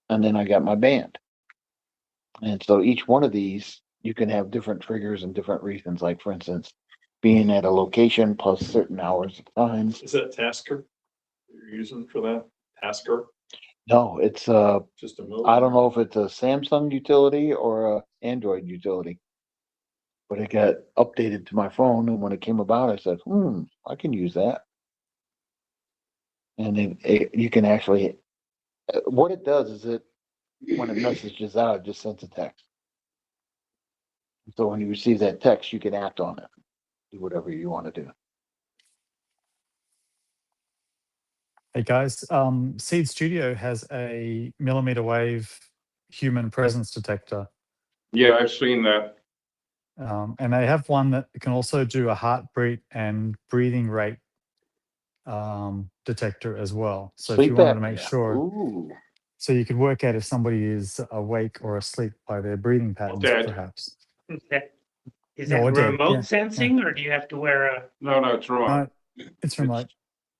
And then I got my band. And so each one of these, you can have different triggers and different reasons, like for instance, being at a location plus certain hours of time. Is that Tasker you're using for that? Tasker, No, it's just a mode? I don't know if it's a Samsung utility or a Android utility. But it got updated to my phone, and when it came about, I said, I can use that. And you can actually, what it does is when it messages out, it just sends a text. So when you receive that text, you can act on it, do whatever you want to do. Hey guys, Seed Studio has a millimeter wave human presence detector. Yeah, I've seen that. And they have one that can also do a heartbeat and breathing rate detector as well. So if you Sleep wanted to make apnea. sure, Ooh, so you could work out if somebody is awake or asleep by their breathing patterns, Dead. perhaps. Is No, that or dead, remote yeah, sensing, or do you have to wear a? No, it's remote. It's remote.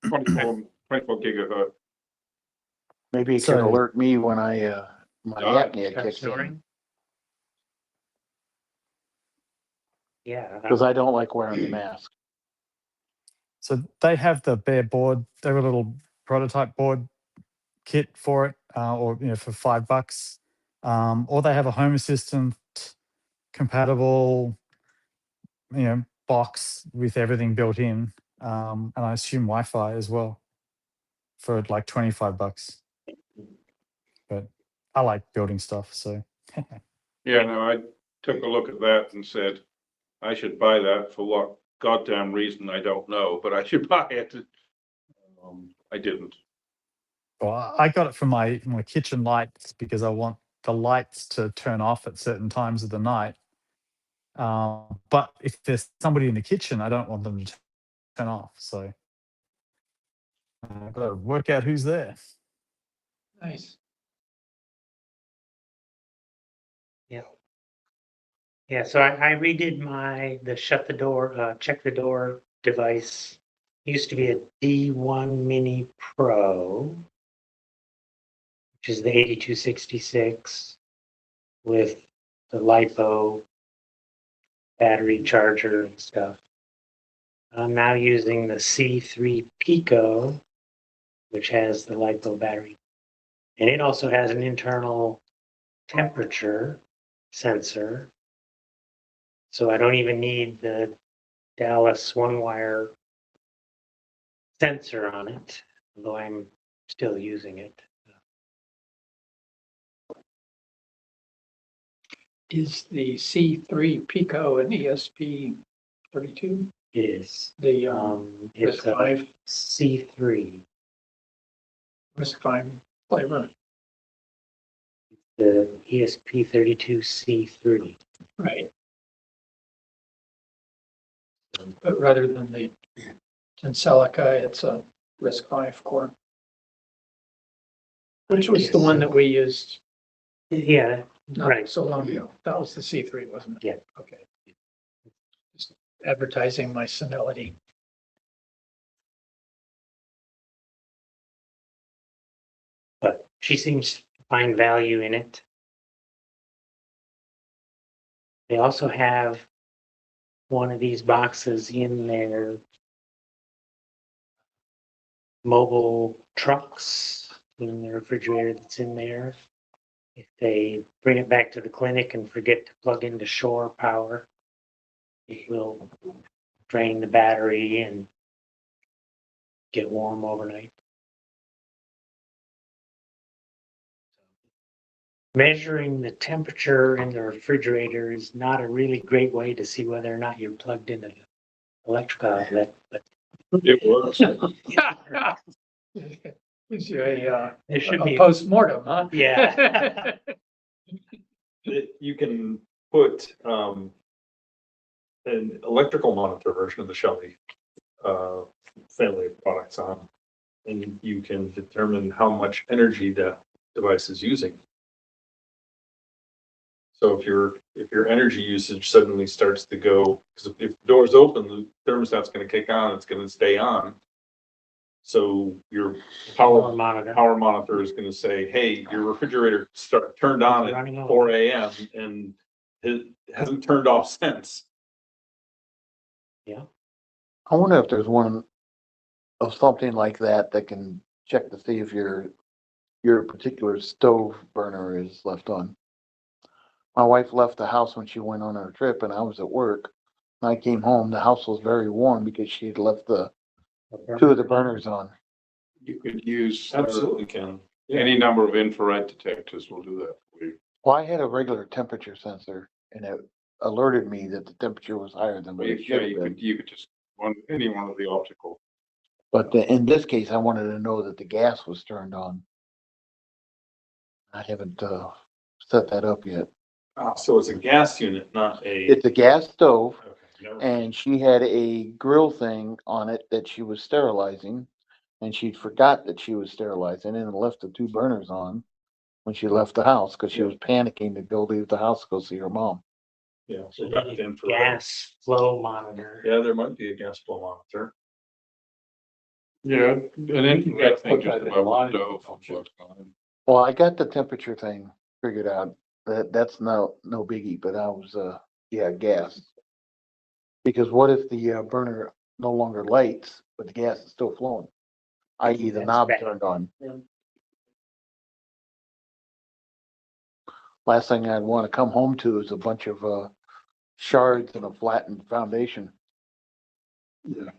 24 gigahertz. maybe it can So alert me when my apnea Start kicks in, snoring? Yeah. because I don't like wearing the mask. So they have the bare board. They have a little prototype board kit for it, or for $5. Or they have a Home Assistant compatible, box with everything built in, and I assume Wi-Fi as well for like $25. But I like building stuff, so Yeah, no, I took a look at that and said, I should buy that for what goddamn reason, I don't know, but I should buy it. I didn't. well, I got it for my kitchen lights because I want the lights to turn off at certain times of the night. But if there's somebody in the kitchen, I don't want them to turn off. So I've got to work out who's there. Nice. Yeah, so I redid the shut the door, check the door device. Used to be a D1 Mini Pro, which is the 8266 with the LiPo battery charger and stuff. I'm now using the C3 Pico, which has the LiPo battery. And it also has an internal temperature sensor. So I don't even need the Dallas one wire sensor on it, although I'm still using it. Is the C3 Pico an ESP32? It is. RISC It's a V C3. RISC V flavor, The ESP32 C3. right? But rather than the Tenselica, it's a RISC V core, which was the one that we used Yeah, not right. so long ago. That was the C3, wasn't it? Yeah. Okay. Just advertising my senility. But she seems to find value in it. They also have one of these boxes in their mobile trucks, in the refrigerator that's in there. If they bring it back to the clinic and forget to plug into shore power, it will drain the battery and get warm overnight. Measuring the temperature in the refrigerator is not a really great way to see whether or not you're plugged into the electrical outlet, but It works. Gives you a there should be. post-mortem, huh? Yeah. You can put, an electrical monitor version of the Shelly, family of products on, and you can determine how much energy that device is using. So if your energy usage suddenly starts to go, because if the door's open, the thermostat's gonna kick on, it's gonna stay on. So your Power monitor. power monitor is gonna say, hey, your refrigerator turned on Running at on. 4 AM and it hasn't turned off since. I wonder if there's one of something like that that can check to see if your particular stove burner is left on. My wife left the house when she went on her trip and I was at work. When I came home, the house was very warm because she had left the two of the burners on. You could use Absolutely can. any number of infrared detectors will do that for you. Well, I had a regular temperature sensor and it alerted me that the temperature was higher than what it Yeah, should have been. you could just any one of the optical. But in this case, I wanted to know that the gas was turned on. I haven't set that up yet. So it's a gas unit, not a. It's a gas stove Okay, never mind. and she had a grill thing on it that she was sterilizing. And she forgot that she was sterilizing and left the two burners on when she left the house because she was panicking to go leave the house to go see her mom. Yeah, So so they that's need infrared. gas flow monitor. Yeah, there might be a gas flow monitor. Yeah, an infrared thing Put just that in above line, the stove. don't you? Well, I got the temperature thing figured out. That's no biggie, but I was gas. Because what if the burner no longer lights, but the gas is still flowing? I.e. the That's knob bad. turned on. Yeah. Last thing I'd want to come home to is a bunch of shards and a flattened foundation. Yeah.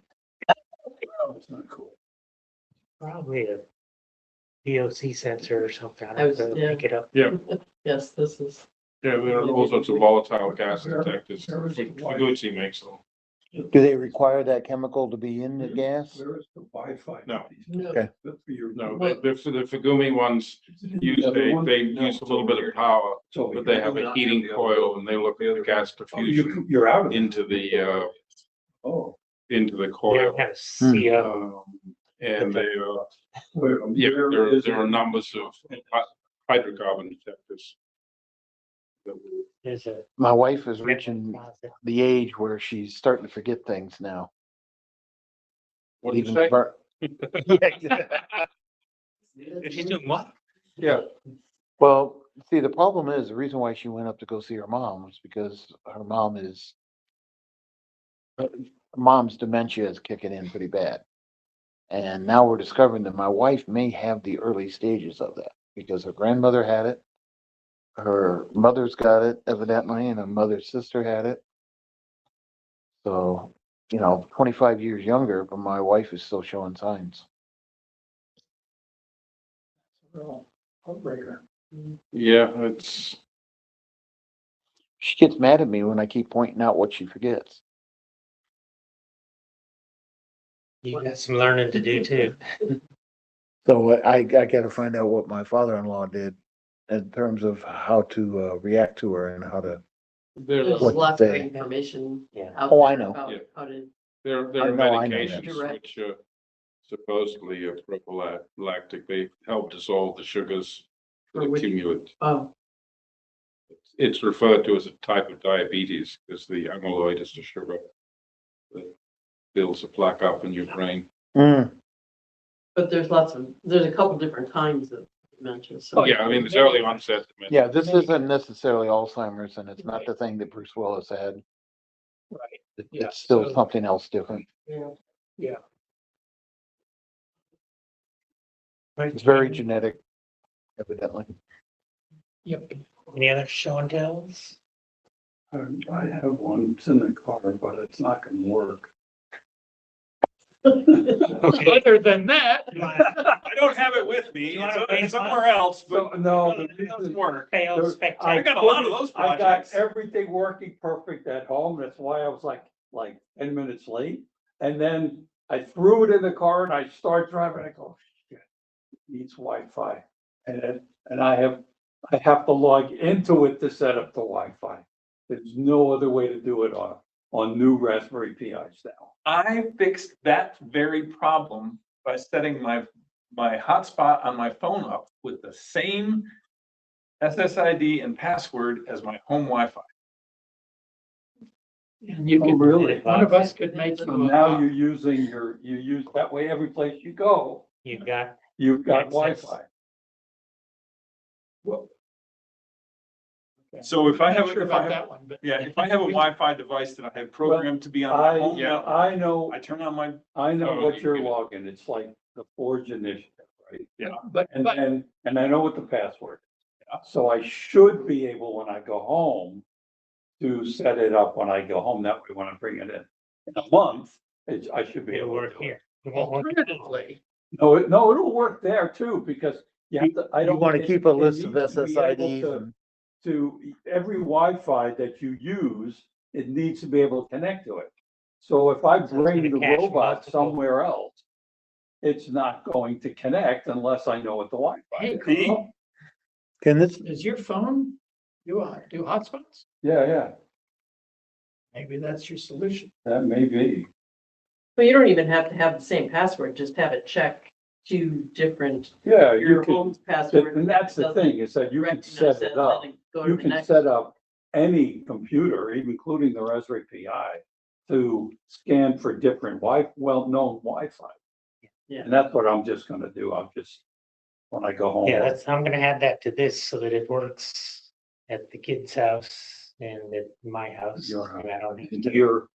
That's not cool. Probably a P.O.T sensor or something. I I was- have to yeah. pick it up. Yes, this is. Yeah, there are all sorts of volatile gas detectors. There is a Figucci makes them. Do they require that chemical to be in the gas? Where is the Wi-Fi? No. No. Okay. That's for your- No, Well- the Figumi ones use The other one? they use a little bit of power, It's over but they here. have a heating coil and they look at the gas Oh, diffusion you're out of it. into the Oh. into the You coil. don't have CO. And they Yeah, there are numbers of hydrocarbon detectors. There's a. My wife is reaching the age where she's starting to forget things now. What do you Even say? She's doing what? Yeah. Well, see, the problem is, the reason why she went up to go see her mom was because her mom's dementia is kicking in pretty bad. And now we're discovering that my wife may have the early stages of that because her grandmother had it. Her mother's got it evidently, and her mother's sister had it. So, 25 years younger, but my wife is still showing signs. Real heartbreaker. Yeah, it's She gets mad at me when I keep pointing out what she forgets. You got some learning to do too. So I gotta find out what my father-in-law did in terms of how to react to her and how to. There's What to lots of say. information Yeah. out Oh, I there know. about Yeah. how to. there I are know that. medications Direct. which supposedly are prophylactic. They help dissolve the sugars For that which- accumulate. Oh, It's referred to as a type of diabetes because the amyloid is the sugar that builds a plaque up in your brain. but there's a couple different kinds of dementia, so. Yeah, I mean, it's early onset dementia. Yeah, this isn't necessarily Alzheimer's and it's not the thing that Bruce Willis had. Right. It's still so- something else different. Yeah. It's very genetic, evidently. Yep. Any other show and tells? I have one, it's in the car, but it's not gonna work. Okay. Other than that. I don't have it with me. You wanna It's somewhere else, So, but no, it doesn't work. Failed I spectacular. got a lot of those I got projects. everything working perfect at home. That's why I was like 10 minutes late. And then I threw it in the car and I start driving. I go, shit, it needs Wi-Fi. And I have to log into it to set up the Wi-Fi. There's no other way to do it on new Raspberry Pis now. I fixed that very problem by setting my hotspot on my phone up with the same SSID and password as my home Wi-Fi. And you Oh, could, really? one of us could make So you now a, you're using you use that way every place you go, You've got, you've got Access. Wi-Fi. So if I I'm have, not sure if I about have, that one, but. yeah, if I have a Wi-Fi device that I have programmed to be on my home network, I know, I turn on my, I know Oh, what you you're get it. logging. It's like the Forge initiative, right? Yeah. But, And but, then, and I know what the password. Yeah. So I should be able, when I go home, to set it up when I go home. That way, when I bring it in a month, I should be it'll able to work do it. here. It won't work at home. alternatively, No, it'll work there too, because you have to, I You don't. wanna it- keep a it list of needs to be able SSIDs to- and, To every Wi-Fi that you use, it needs to be able to connect to it. So if I it's bring gonna the cache robot multiple. somewhere else, it's not going to connect unless I know what the Wi-Fi hey, is. Carl, can this, does your phone do hotspots? Yeah, Maybe that's your solution. that may be. But you don't even have to have the same password, just have it check 2 different, Yeah, you your can, home's password. and that's the thing, is that you can set it up. You can set up any computer, including the Raspberry Pi, to scan for different well-known Wi-Fi. Yeah. And that's what I'm just gonna do. I'll just, when I go home. Yeah, that's, I'm gonna add that to this so that it works at the kid's house and at my house. Your house. and I don't have to- Your,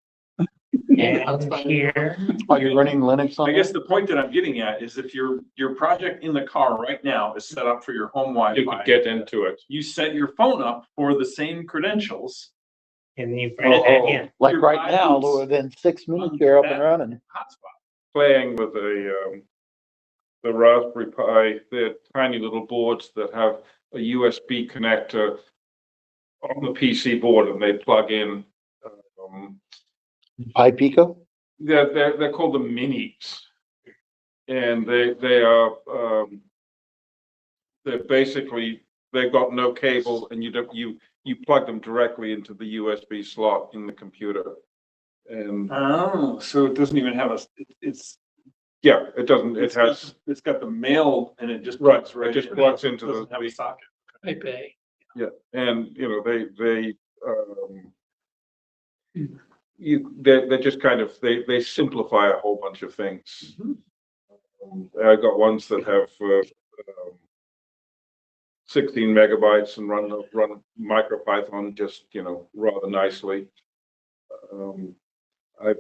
And here, are you running Linux on I guess that? the point that I'm getting at is if your project in the car right now is set up for your home Wi-Fi. You could get into it. You set your phone up for the same credentials and you bring it back in. Like your right now, iPhones within 6 minutes, you're up and that- running. hotspot. Playing with the Raspberry Pi, they're tiny little boards that have a USB connector on the PC board and they plug in. Pi Pico? They're called the minis. And they are, they're basically, they've got no cable and you plug them directly into the USB slot in the computer. And Oh, so it doesn't even have it's. yeah, it doesn't, it has, It's got the mail and it just. Right, plugs it just in. plugs into Doesn't the- have a socket. Type A. yeah, and you know, they're just kind of, they simplify a whole bunch of things. I got ones that have 16 megabytes and run MicroPython just, you know, rather nicely. I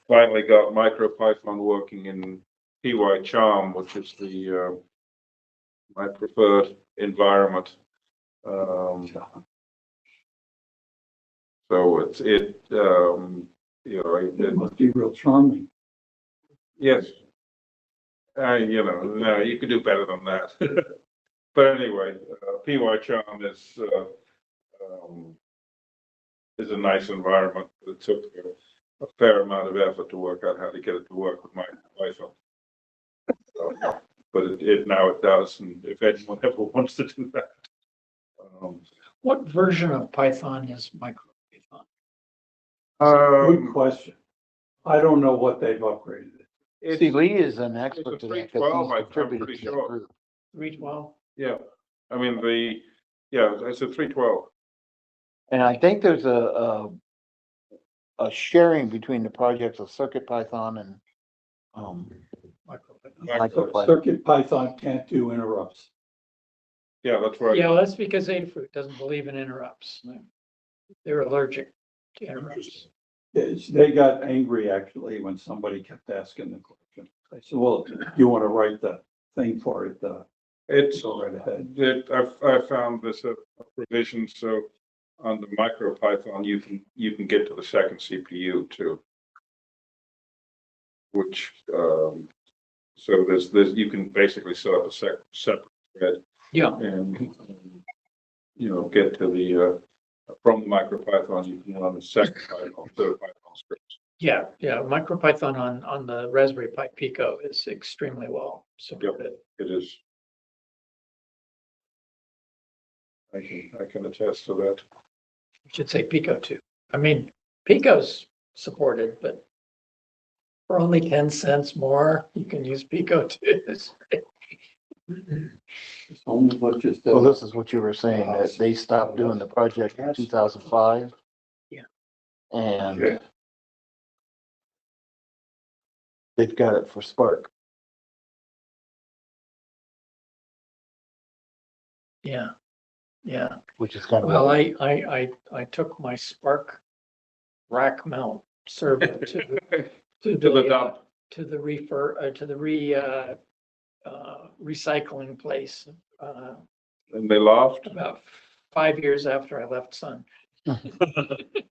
finally got MicroPython working in P.O.T.M, which is the my preferred environment. So you know, it must be real charming. yes. You know, no, you could do better than that. But anyway, P.O.T.M is a nice environment. It took a fair amount of effort to work out how to get it to work with my iPhone. But now it does, and if anyone ever wants to do that. What version of Python is MicroPython? Good question. I don't know what they've upgraded it. It's, Steve Lee is an it's expert a to that 312, because he's I'm contributed pretty to that sure. group. 312? Yeah, I mean, it's a 312. And I think there's a sharing between the projects of Circuit Python and, MicroPython. Circuit Python can't do interrupts. Yeah, that's right. Yeah, well, that's because Adafruit doesn't believe in interrupts. They're allergic to interrupts. They got angry actually when somebody kept asking the question. I said, well, you want to write the thing for it, It's, go right ahead. I found this a provision, so on the MicroPython, you can get to the second CPU too. Which, so there's, you can basically set up a separate thread Yeah, and, you know, get to the, from the MicroPython, you can run the second Python, third Python scripts. yeah. MicroPython on the Raspberry Pi Pico is extremely well supported. It is. I can attest to that. I should say Pico too. I mean, Pico's supported, but for only 10 cents more, you can use Pico too. So much as Well, the, this is what you were saying, that they stopped doing the project in 2005. Yeah. And Okay. they've got it for Spark. Yeah, yeah. Which is kind of. Well, I took my Spark rack mount server to the the, dump. to the recycling place, And they laughed. about 5 years after I left Sun.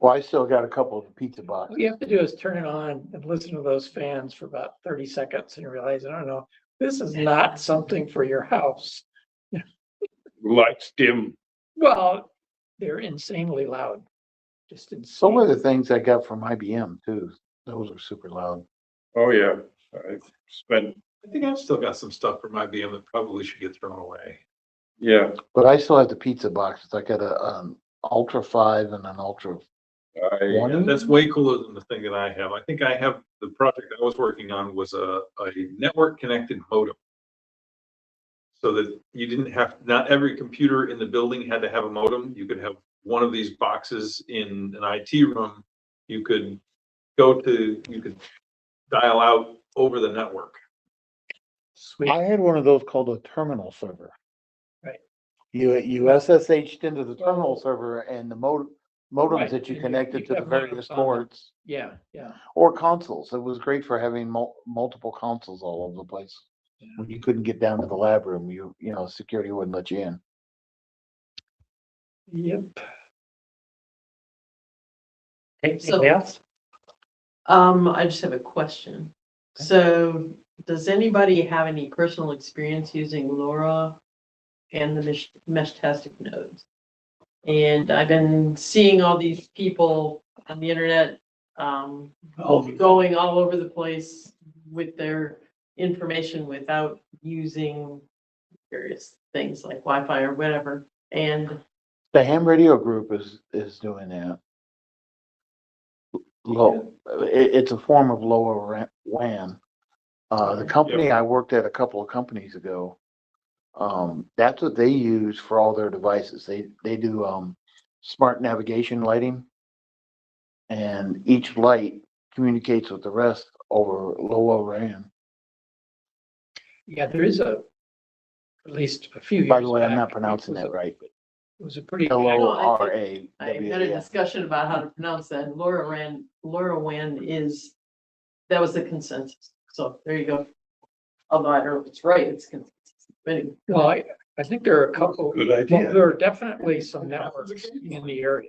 Well, I still got a couple of the pizza boxes. All you have to do is turn it on and listen to those fans for about 30 seconds and you realize, I don't know, this is not something for your house. Lights dim. Well, they're insanely loud, just Some of insane. the things I got from IBM too, those are super loud. Oh, yeah. I spent, I think I've still got some stuff from IBM that probably should get thrown away. yeah, But I still have the pizza boxes. I got a, Ultra 5 and an Ultra. One? Yeah, that's way cooler than the thing that I have. I think I have, the project I was working on was a network connected modem. So that you didn't have, not every computer in the building had to have a modem. You could have one of these boxes in an IT room. You could you could dial out over the network. Sweet. I had one of those called a terminal server. Right. You SSH'd into the terminal server and the modems Right, that you and connected you to the have various modems on them. boards Yeah, yeah. or consoles. It was great for having multiple consoles all over the place. When you couldn't get down to the lab room, you know, security wouldn't let you in. Yep. Anything else? I just have a question. So does anybody have any personal experience using LoRa and the Meshtastic nodes? And I've been seeing all these people on the internet, going all over the place with their information without using various things like Wi-Fi or whatever. And The ham radio group is doing that. It's a form of lower WAN. The company I worked at a couple of companies ago, that's what they use for all their devices. They do smart navigation lighting, and each light communicates with the rest over low WAN. Yeah, there is at least a few years. By the way, I'm back, not pronouncing it was that right. It was a pretty. LORA. I had a discussion about how to pronounce that. LoRaWAN is, that was the consensus. So there you go. Although I don't know if it's right, it's consensus. But anyway. Well, I think there are a couple. Good idea. Well, there are definitely some networks in the area.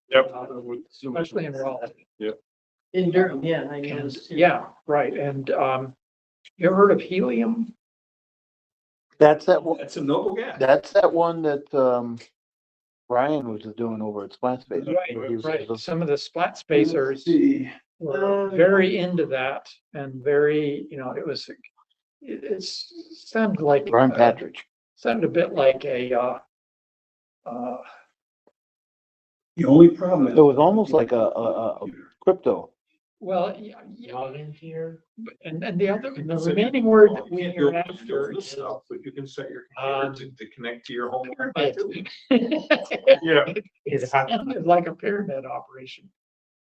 Yep. Especially in Raleigh. In Durham, yeah, I know. And, yeah, right. And, you ever heard of helium? That's that one. That's a noble gas. That's that one that Brian was doing over at Splat Space. He was- Right. Some of the splat spacers see, were very into that and very, you know, it sounded like. Brian Patridge. Sounded a bit like a, the only problem is. It was almost like a crypto. well, yeah, Log into your. and the remaining word that we Can't hear do after this is. stuff, but you can set your computer to connect to your home. pyramid. yeah. It sounded like a pyramid operation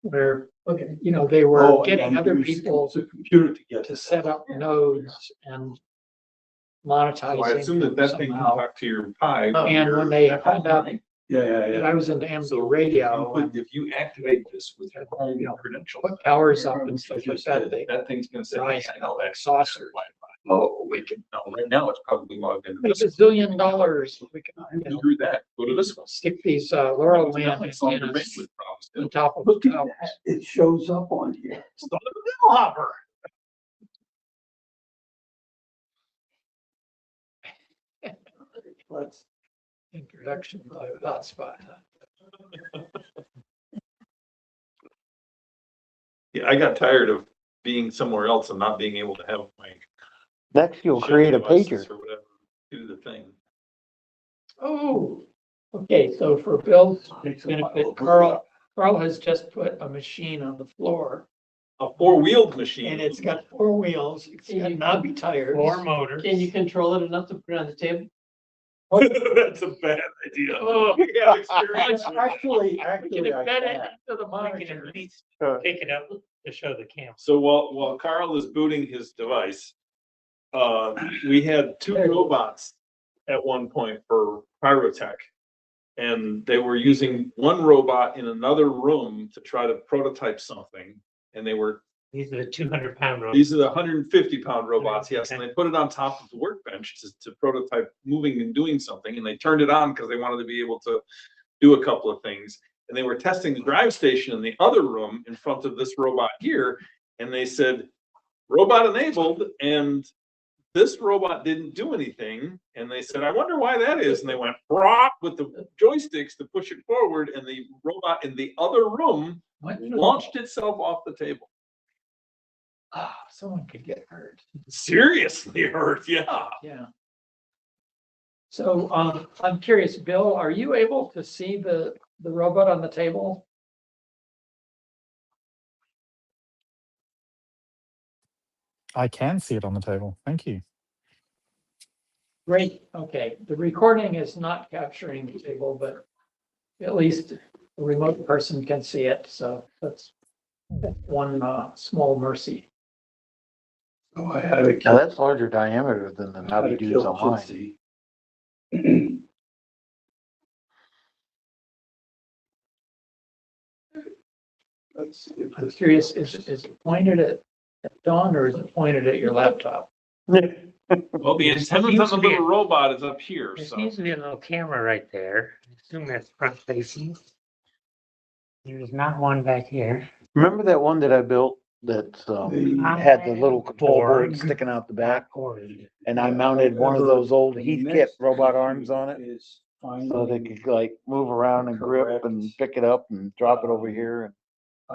where, Okay. you know, they were getting other people The computer to get to set up nodes and monetizing. So I assume that them thing can somehow. talk to your Pi. Oh. And when they found out Yeah, that I was into MD So radio and if you activate this with your home You know, credentials. put towers up and stuff like that, they That thing's gonna say, Nice. "Hey, I know that saucers. Oh, we can, no, right now it's probably logged into make this. $1 zillion. We can, you know, Screw that, go to this one. stick these LoRaWAN Now it's on your antennas bandwidth problems. on top of the Look at towers. that, it shows up on here. It's the little hopper. Let's introduction by hotspot. Yeah, I got tired of being somewhere else and not being able to have my. Next, you'll ship create a devices pager. Or whatever, do the thing. Oh, okay, so for Bill's benefit, Carl has just put a machine on the floor a four-wheeled machine. And it's got 4 wheels, it's got knobby tires. 4 motors. Can you control it enough to put it on the table? That's a bad idea. Oh, we have experience. Actually, Can it I fit it can. into the We can monitor? at least Uh, pick it up to show the camera. So while Carl is booting his device, we had 2 There you go. robots at one point for pyrotech. And they were using one robot in another room to try to prototype something. And These are the 200-pound robots. these are the 150-pound robots, yes, and they put it on top of the workbench to prototype moving and doing something, and they turned it on because they wanted to be able to do a couple of things. And they were testing the drive station in the other room in front of this robot here, and they said, robot enabled, and this robot didn't do anything. And they said, I wonder why that is. And they went "Brock" with the joysticks to push it forward, and the robot in the other room launched itself off the table. Ah, someone could get hurt. Seriously hurt, yeah. Yeah. So, I'm curious, Bill, are you able to see the robot on the table? I can see it on the table. Thank you. Great, okay. The recording is not capturing the table, but at least a remote person can see it, so that's one, small mercy. Oh, I had a Now, that's larger diameter than the knobby dudes on mine. see. Let's see if I'm this. curious, is it pointed at Dawn or is it pointed at your laptop? Well, the There antennas on seems the to be little a- robot is up here, There so. seems to be a little camera right there. I assume that's front facing. There's not one back here. Remember that one that I built that had the little control board sticking out the back? And I mounted one of those old Heathkit robot arms on it, so they could like move around and grip and pick it up and drop it over here.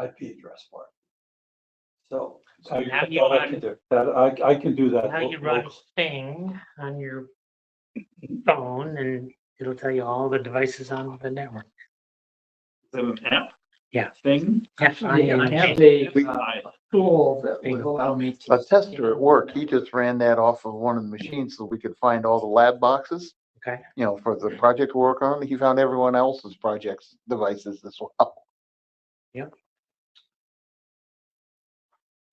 IP address for it. So. So now you that I run- can do. That I can do that. Now you run Sting on your phone and it'll tell you all the devices on the network. Is that an app? Yeah. Thing? Actually, I have a tool that would allow me to. A tester at work, he just ran that off of one of the machines so we could find all the lab boxes, Okay. you know, for the project to work on. He found everyone else's projects, devices as well. Yep.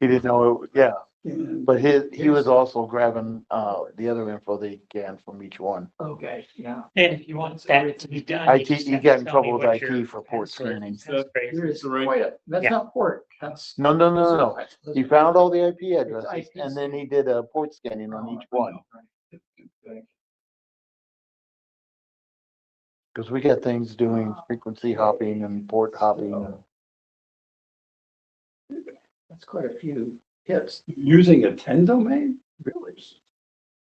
He didn't know, yeah, And but he was also grabbing, the other info they can from each one. Okay, yeah. And if you want that to be done. IT, just he have to got in tell trouble me with what your IT for port password scanning. is. That's There crazy. is Right. quite a, that's Yeah. not port, that's. No. He found all the IP addresses IPs. and then he did a port scanning on each one. Cause we got things doing frequency hopping and port hopping. That's quite a few hits. using a 10 domain? Really?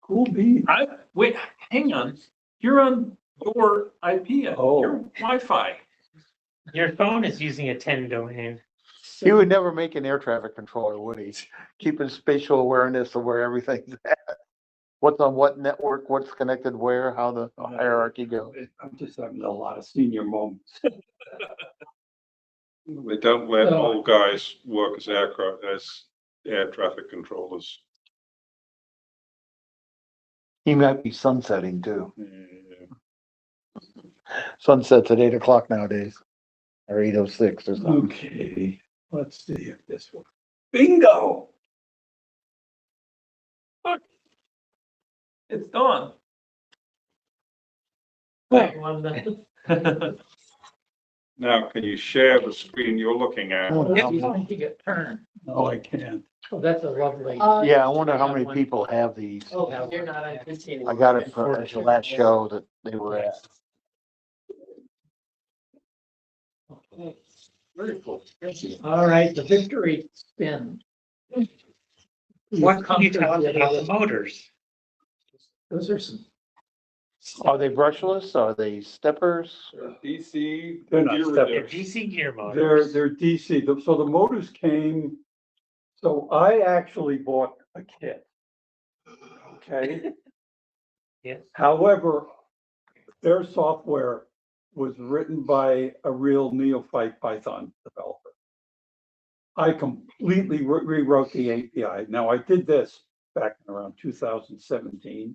Cool bean. Wait, hang on. You're on your IP, Oh. your Wi-Fi. Your phone is using a 10 domain. He would never make an air traffic controller, would he? Keeping spatial awareness of where everything's at. What's on what network, what's connected where, how the hierarchy goes. I'm just having a lot of senior moments. They don't let So- old guys work as air traffic controllers. He might be sunsetting too. Yeah. Sunsets at 8 o'clock nowadays. Or 8:06 or something. Okay, let's see if this one. Bingo! It's Dawn. Now, can you share the screen you're looking at? Oh, you think you get turned. No, I can't. Oh, that's a lovely. Yeah, I wonder how many people have these. Oh, you're not on PC anymore. I got it for at the last show that they were at. Very cool. All right, the victory spin. What can you tell us about the motors? Those are some, Are they brushless? Are they steppers? DC. They're not gear steppers. They're reduction. DC gear They're, motors. they're DC, so the motors came, so I actually bought a kit. Okay, Yes. however, their software was written by a real neophyte Python developer. I completely rewrote the API. Now, I did this back in around 2017.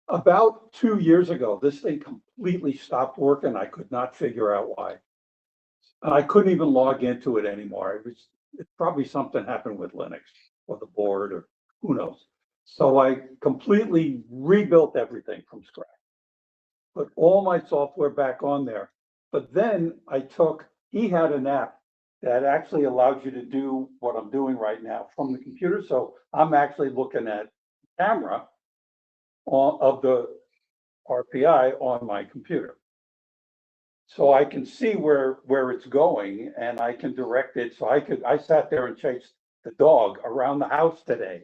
About 2 years ago, this thing completely stopped working. I could not figure out why. I couldn't even log into it anymore. It's probably something happened with Linux or the board or who knows. So I completely rebuilt everything from scratch. Put all my software back on there. But then he had an app that actually allows you to do what I'm doing right now from the computer. So I'm actually looking at camera of the RPI on my computer. So I can see where it's going and I can direct it. So I sat there and chased the dog around the house today.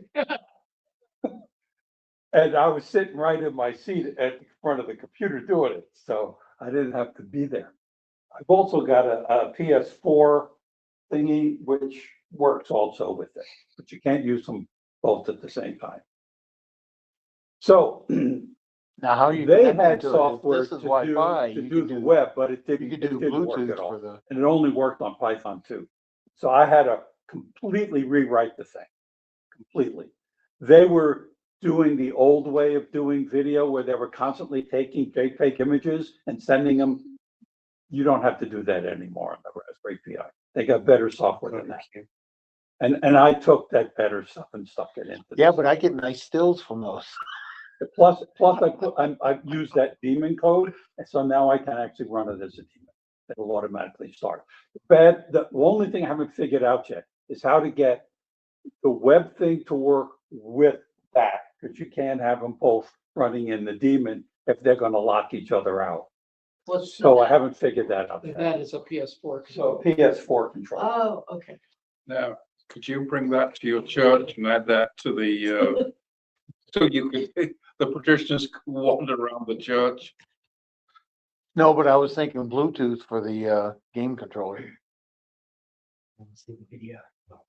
And I was sitting right in my seat at the front of the computer doing it. So I didn't have to be there. I've also got a PS4 thingy, which works also with it, but you can't use them both at the same time. So Now, how you they connecting had to it? software This to is Wi-Fi. do You the can web, but it You didn't, could it do didn't work Bluetooth at all. for the, And it only worked on Python 2. So I had to completely rewrite the thing, completely. They were doing the old way of doing video where they were constantly taking JPEG images and sending them. You don't have to do that anymore on the Raspberry Pi. They got better software than that. And I took that better stuff and stuck it into. yeah, this. but I get nice stills from those. Plus I've used that daemon code, and so now I can actually run it as a daemon. It'll automatically start. The only thing I haven't figured out yet is how to get the web thing to work with that, because you can't have them both running in the daemon if they're gonna lock each other out. So I haven't figured that out yet. That is a PS4. So PS4 control. Oh, okay. Now, could you bring that to your church and add that to the, so you could, the parishioners can wander around the church? No, but I was thinking Bluetooth for the game controller.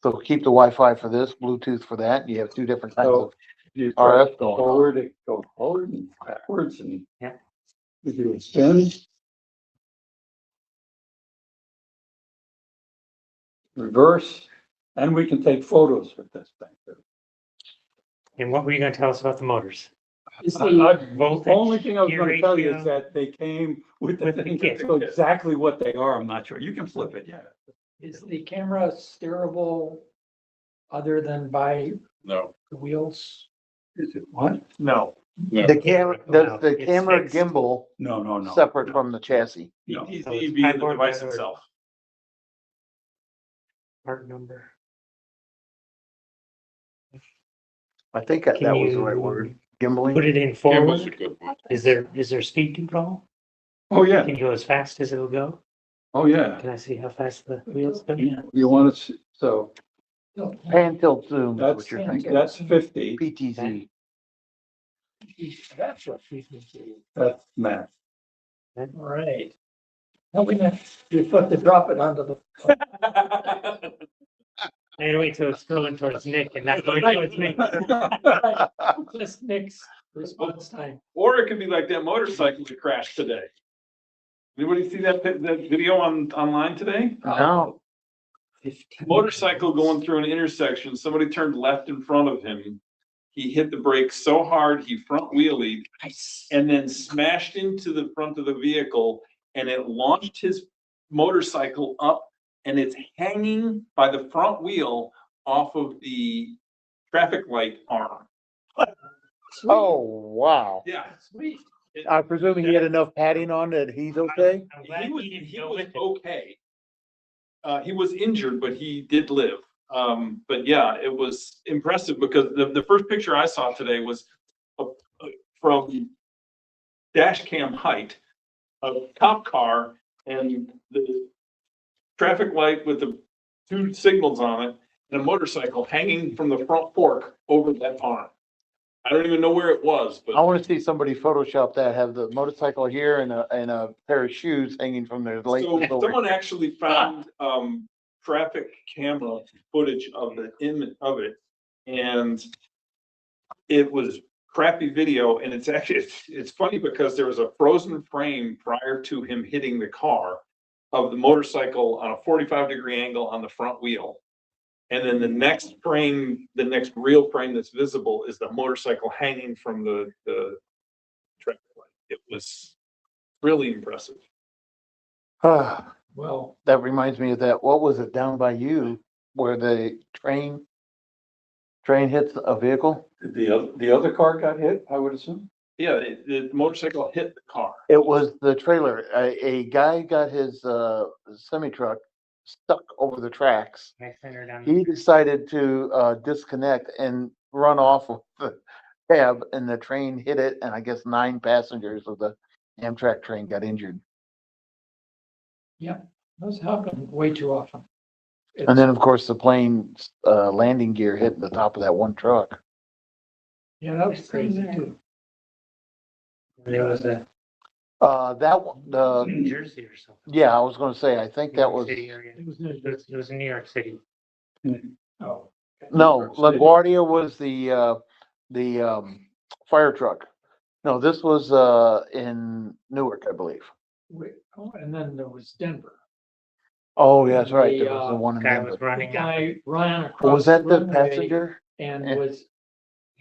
So keep the Wi-Fi for this, Bluetooth for that. and You have two different kinds So of you RF going on. forward, it go forward and backwards and. Yeah. You do a spin. Reverse, and we can take photos with this thing too. And what were you gonna tell us about the motors? The only thing I was gonna tell you is ratio that they came with the with the thing, kit. so exactly what they are, I'm not sure. You can flip it, yeah. Is the camera steerable other than by No. the wheels? Is it what? No. The camera, does the It's camera fixed. gimbal No. separate from the chassis? No. He's So it's EV, the cardboard device or- itself. Part number. I think that Can was the right you word. Put Gimbaling. it in Gimbal's a forward. good one. Is there speed control? Oh, yeah, Can you go as fast as it'll go? oh, yeah. Can I see how fast the wheels go? You want to, see? So Pan tilt zoom is that's, what you're thinking. that's 50, PTZ. That's what we can do. that's math. All right. Now we have to drop it onto the. I gotta wait till it's going towards Nick and not going towards me. Just Nick's response time. Or it could be like that motorcycle that crashed today. Anybody see that video online today? No, Motorcycle going through an intersection, somebody turned left in front of him. He hit the brakes so hard, he front wheelied and then smashed into the front of the vehicle, and it launched his motorcycle up, and it's hanging by the front wheel off of the traffic light arm. oh, wow. Yeah. Sweet. I'm presuming he had enough padding on that he's okay? I'm glad He didn't go was with it. okay. He was injured, but he did live. But yeah, it was impressive because the first picture I saw today was from dash cam height, a cop car and the traffic light with the two signals on it and a motorcycle hanging from the front fork over that arm. I don't even know where it was, I but wanna see somebody Photoshop that, have the motorcycle here and a pair of shoes hanging from their so laces over. someone actually found traffic camera footage of the image of it, and it was crappy video. And it's actually it's funny because there was a frozen frame prior to him hitting the car, of the motorcycle on a 45-degree angle on the front wheel. And then the next frame, the next real frame that's visible is the motorcycle hanging from the traffic light. It was really impressive. Ah, Well, that reminds me of that, what was it down by you where the train hits a vehicle? The other car got hit, I would assume? Yeah, the motorcycle hit the car. It was the trailer. A guy got his semi truck stuck over the tracks. I sent her down. He decided to disconnect and run off of the cab, and the train hit it, and I guess 9 passengers of the Amtrak train got injured. those happen way too often. And then, of course, the plane's landing gear hit the top of that one truck. Yeah, that was crazy too. There was a That one, New Jersey or something. yeah, I was gonna say, I think New that York was, City area. It was, It was in New York City. oh, no, LaGuardia was the fire truck. No, this was in Newark, I believe. wait, oh, and then there was Denver. Oh, yeah, that's right. The, There was the one in Guy Denver. was The running out. guy ran Oh, across was that the runway passenger? and Yeah. was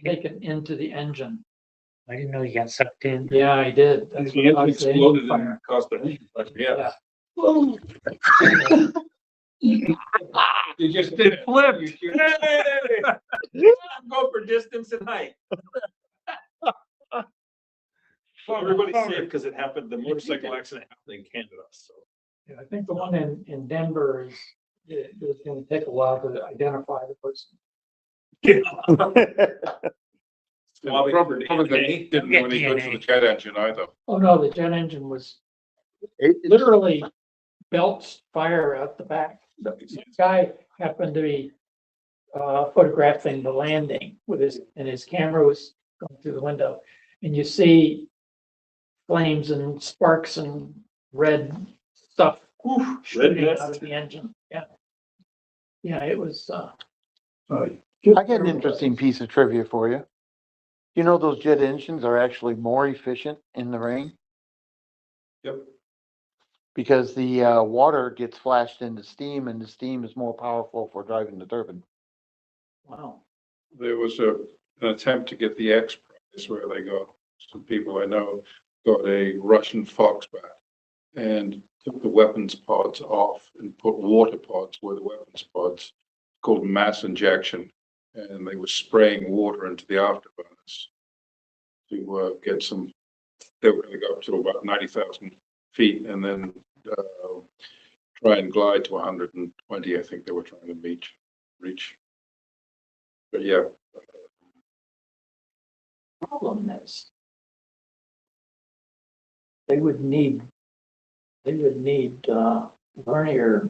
taken into the engine. I didn't know he got sucked in. Yeah, I did. That's The what engine caused the engine exploded fire. and caused the engine fire. Yeah. You just did it. Flipped. Hey! Go for distance and height. Well, everybody's safe because it happened, the motorcycle accident happened in Canada, so. Yeah, I think the one in Denver is, it's gonna take a while to identify the person. Swabbing for DNA. Didn't do any good for the jet engine either. Oh, no, the jet engine was It- literally belched fire out the back. The guy happened to be photographing the landing with his camera was going through the window. And you see flames and sparks and red stuff shooting out of the engine. Yeah. Yeah, it was, I got an interesting piece of trivia for you. You know, those jet engines are actually more efficient in the rain Yep. because the water gets flashed into steam, and the steam is more powerful for driving the turbine. wow. There was an attempt to get the X Prize where they got, some people I know, got a Russian Foxbat and took the weapons pods off and put water pods where the weapons pods, called mass injection. And they were spraying water into the afterburners to get some, they were going to go up to about 90,000 feet and then try and glide to 120, I think they were trying to reach. But yeah, Problem is they would need Vernier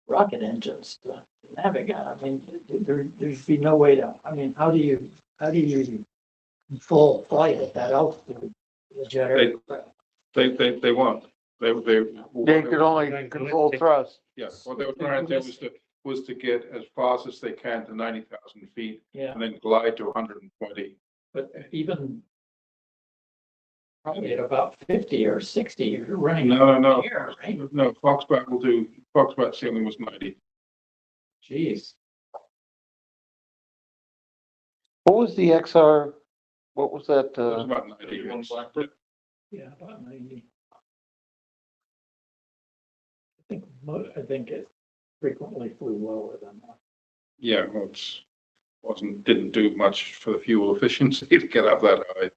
rocket engines to navigate. I mean, there'd be no way to, I mean, how do you control flight at that altitude? The jet aircraft. they won't. They They could only control thrust. Yeah, what they were trying to do was to get as fast as they can to 90,000 feet Yeah, and then glide to 120. but even probably at about 50 or 60, you're running No, in no, the air, right? no, Foxbat ceiling was 90. Jeez. What was the XR? What was that? It was about 90. Yeah, about 90. I think it frequently flew lower than that. Yeah, well, didn't do much for the fuel efficiency to get up that high.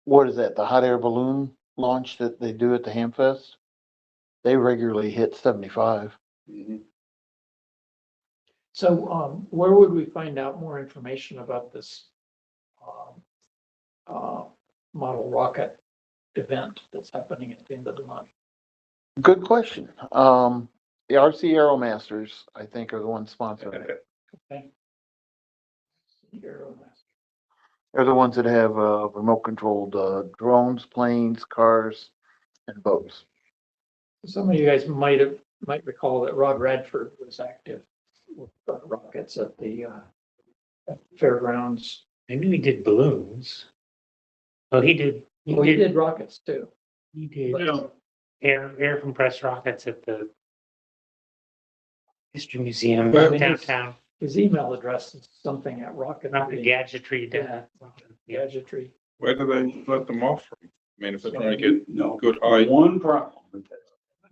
What is that? The hot air balloon launch that they do at the Hamfest? They regularly hit 75. So, where would we find out more information about this model rocket event that's happening at the end of the month? Good question. The RC Aeromasters, I think, are the ones sponsoring it. Okay. Aeromaster. They're the ones that have remote controlled drones, planes, cars, and boats. Some of you guys might recall that Rod Radford was active with rockets at the fairgrounds. I knew he did balloons. Well, he did He Well, he did, did rockets too. he did Yeah. air compressed rockets at the History Museum Well, I mean, it's- downtown. His email address is something at Not the rocketry, gadgetry. Yeah. gadgetry. Where do they let them off from? I mean, if they're trying to get No, good height. one problem with that.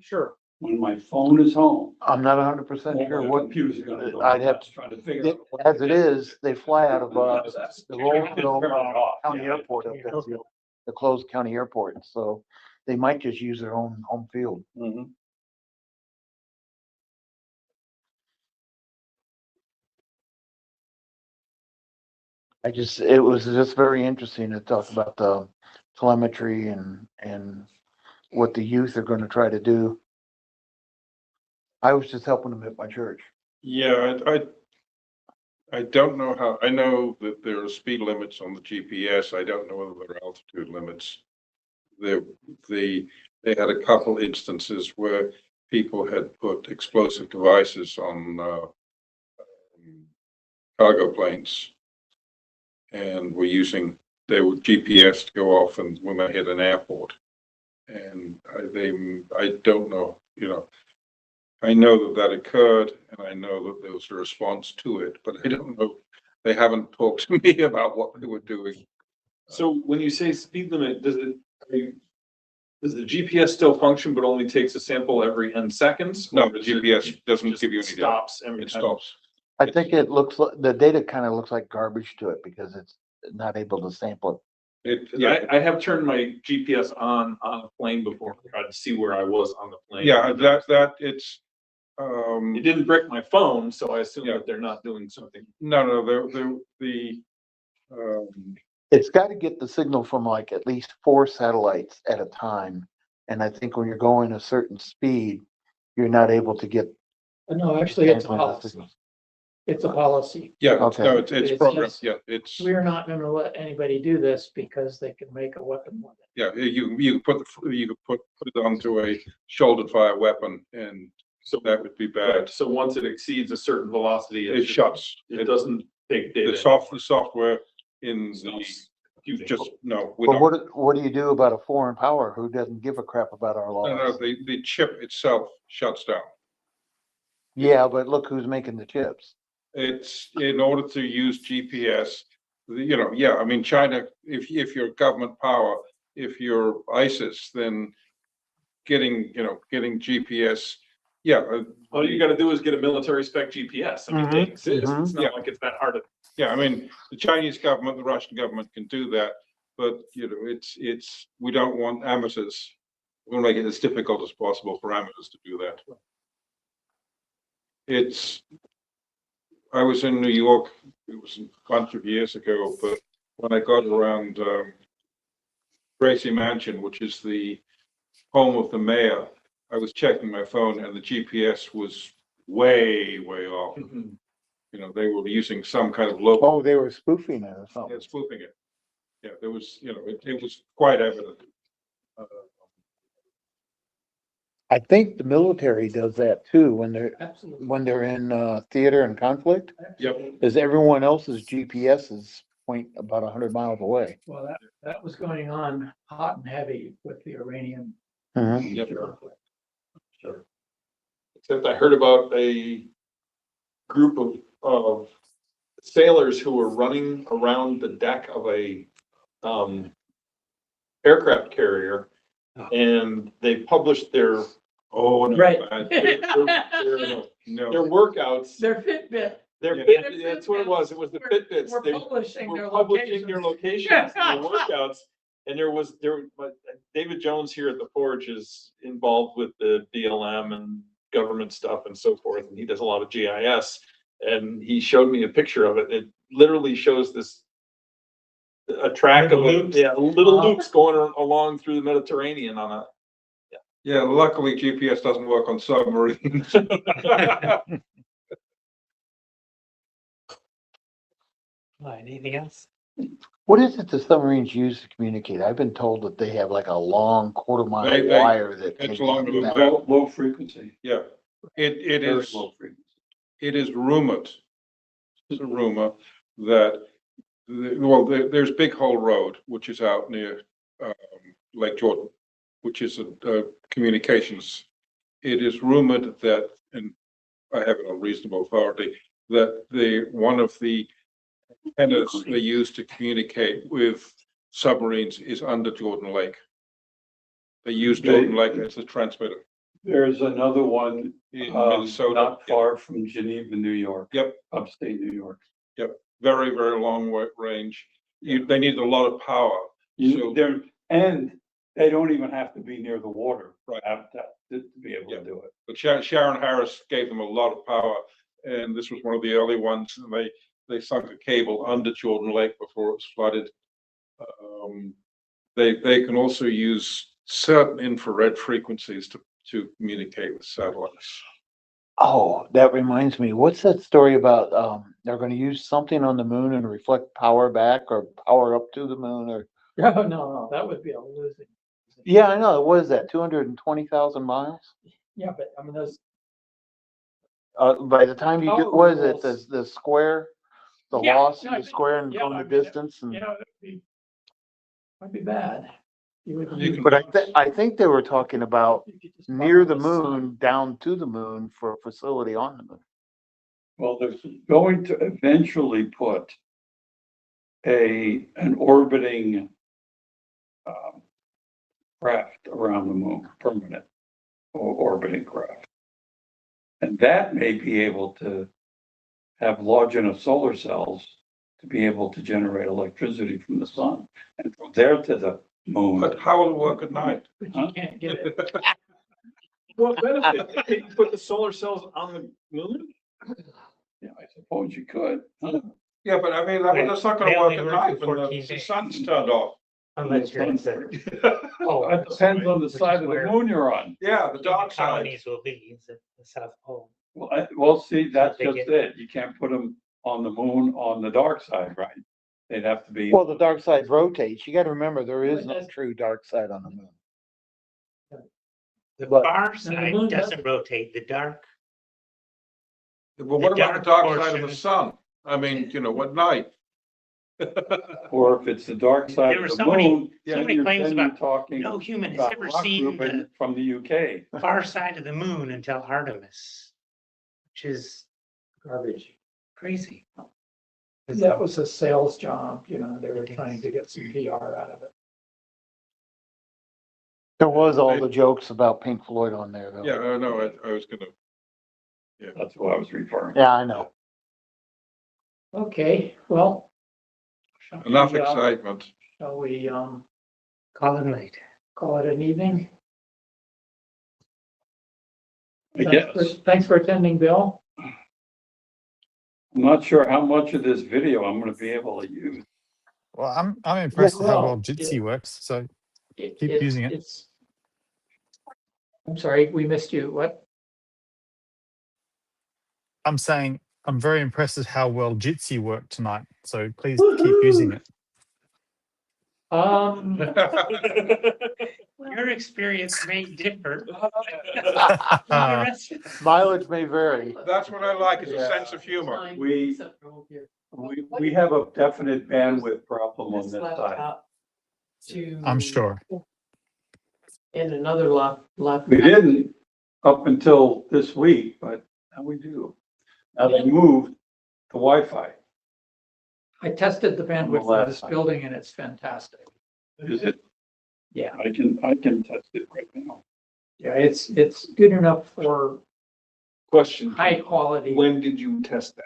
Sure. When my phone is home. I'm not 100% all sure my what, computers are gonna go I'd have nuts trying to figure out. what as to it do. is, they fly out of, That's- the Rollville, Turn it off. County Yeah. Airport, up there, the closed county airport, so they might just use their own home field. Mhm. It was just very interesting to talk about the telemetry and what the youth are gonna try to do. I was just helping them at my church. Yeah, I don't know how, I know that there are speed limits on the GPS. I don't know whether there are altitude limits. They had a couple instances where people had put explosive devices on cargo planes and were using, they were GPS to go off and when they hit an airport. And I don't know, I know that occurred and I know that there was a response to it, but I don't know. They haven't talked to me about what they were doing. So when you say speed limit, does the GPS still function but only takes a sample every N seconds? No, Or the does it GPS doesn't just give you any data. stops every It time? stops. I think it looks like, the data kind of looks like garbage to it because it's not able to sample it. Yeah, I have turned my GPS on a plane before, tried to see where I was on the plane. yeah, it's, It didn't brick my phone, so I assume Yeah. that they're not doing something. no, It's got to get the signal from like at least 4 satellites at a time. And I think when you're going a certain speed, you're not able to get. No, actually, it's a sampling of policy. signals. It's a policy. yeah, Okay. no, it's It's programmed, just- yeah, it's, We're not gonna let anybody do this because they can make a weapon with it. yeah, you put it onto a shoulder fire weapon and So that would be Right, bad. so once it exceeds a certain velocity, It shuts. It doesn't take data. The software in the, Stops. no, we But don't. what do you do about a foreign power who doesn't give a crap about our No, laws? the chip itself shuts down. Yeah, but look who's making the chips. It's in order to use GPS, yeah, I mean, China, if you're government power, if you're ISIS, then getting GPS, yeah. All you gotta do is get a military spec GPS. I mean, they Mhm, exist. It's Yeah. not like it's that hard to. Yeah, I mean, the Chinese government, the Russian government can do that, but we don't want amateurs. We'll make it as difficult as possible for amateurs to do that. I was in New York, it was a bunch of years ago, but when I got around Gracie Mansion, which is the home of the mayor, I was checking my phone and the GPS was way, way off. They were using some kind of local, Oh, they were spoofing it or something. spoofing it. Yeah, there was, it was quite evident. I think the military does that too Absolutely. when they're in theater and conflict, Yep. is everyone else's GPSs point about 100 miles away. Well, that was going on hot and heavy with the Iranian Mhm. Yep. conflict. Except I heard about a group of sailors who were running around the deck of a aircraft carrier, and they published their Oh, no, Right. no. their workouts. Their Fitbit. Their Yeah. Fitbits, that's what it was. It was the Fitbits. We're They publishing were their publishing their locations. locations, and their workouts. And but David Jones here at the Forge is involved with the BLM and government stuff and so forth, and he does a lot of GIS. And he showed me a picture of it. It literally shows a track Little of loops. little loops going along through the Mediterranean on a. Yeah, luckily GPS doesn't work on submarines. Anything else? What is it the submarines use to communicate? I've been told that they have like a long quarter-mile They- wire that. it's takes along them the back. loop. Low frequency. Yeah, it Very is, low frequency. it is rumored, it's a rumor that, there's Big Hole Road, which is out near Lake Jordan, which is a communications. It is rumored that, and I have it on reasonable authority, that one of the antennas they use to communicate with submarines is under Jordan Lake. They use Jordan Lake as a transmitter There's another one, in Minnesota. not far from Geneva, New York. Yep. Upstate New York. Very, very long range. They need a lot of power. So And they don't even have to be near the water. Right. To be able to do it. But Sharon Harris gave them a lot of power, and this was one of the early ones, and they sunk a cable under Jordan Lake before it was flooded. They can also use certain infrared frequencies to communicate with satellites. Oh, that reminds me, what's that story about, they're gonna use something on the moon and reflect power back or power up to the moon or? No, that would be a losing. Yeah, I know, what is that, 220,000 miles? Yeah, but I mean, those, By the time you do, Power what is it, rules. the square? The Yeah, loss no, I of the think- square and yeah, going I the mean, distance and. might be bad. You can- But I think they were talking about you could just near the borrow sun. moon, down to the moon for a facility on the moon. Well, they're going to eventually put an orbiting craft around the moon, permanent or orbiting craft. And that may be able to have large enough solar cells to be able to generate electricity from the sun and from there to the moon. But how will it work at night? But you can't get it. What benefit? Can you put the solar cells on the moon? Yeah, I suppose you could. Yeah, but I mean, that's not They gonna only work at work night for when 14 the days. sun's turned off. Unless you're in the. Oh, It depends on the Which is side of the where- moon you're on. Yeah, the dark side. colonies will be, is at the South Pole. Well, see, that's They just get- it. You can't put them on the moon on the dark side, right? They'd have to be. Well, the dark side rotates. You gotta remember, there is It no does. true dark side on the moon. The But- far the side moon doesn't rotate, the dark. Well, what The about the dark dark side of the portion- sun? I mean, what night? Or if it's the dark side There were of the so many- moon, so then many you're claims then you're about talking No human has about ever rock seen group the from the UK. far side of the moon until Artemis, which is Garbage. crazy. That was a sales job, they were It is. trying to get some PR out of it. There was all the jokes about Pink Floyd on there though. Yeah, I know, I was gonna, That's what I was referring to. Yeah, I know. Okay, well. shall enough we, excitement. Shall we, Call it night. call it an evening? I guess. Thanks for attending, Bill. I'm not sure how much of this video I'm gonna be able to use. Well, I'm impressed with how well, well Jitsi works. So Keep using it. I'm sorry, we missed you. What? I'm saying I'm very impressed with how well Jitsi worked tonight. So please keep using it. Your experience may differ. from the rest of us. Mileage may vary. That's what I like, is a sense of humor. Fine, We- except for over here. We have a definite bandwidth problem on This this side. laptop To. I'm sure. And another laptop. We didn't up until this week, but now we do. Now they moved the Wi-Fi. I tested the bandwidth Well, of this building and it's fantastic. Is it? Yeah, I can test it right now. yeah, it's good enough for Question. high quality. When did you test that?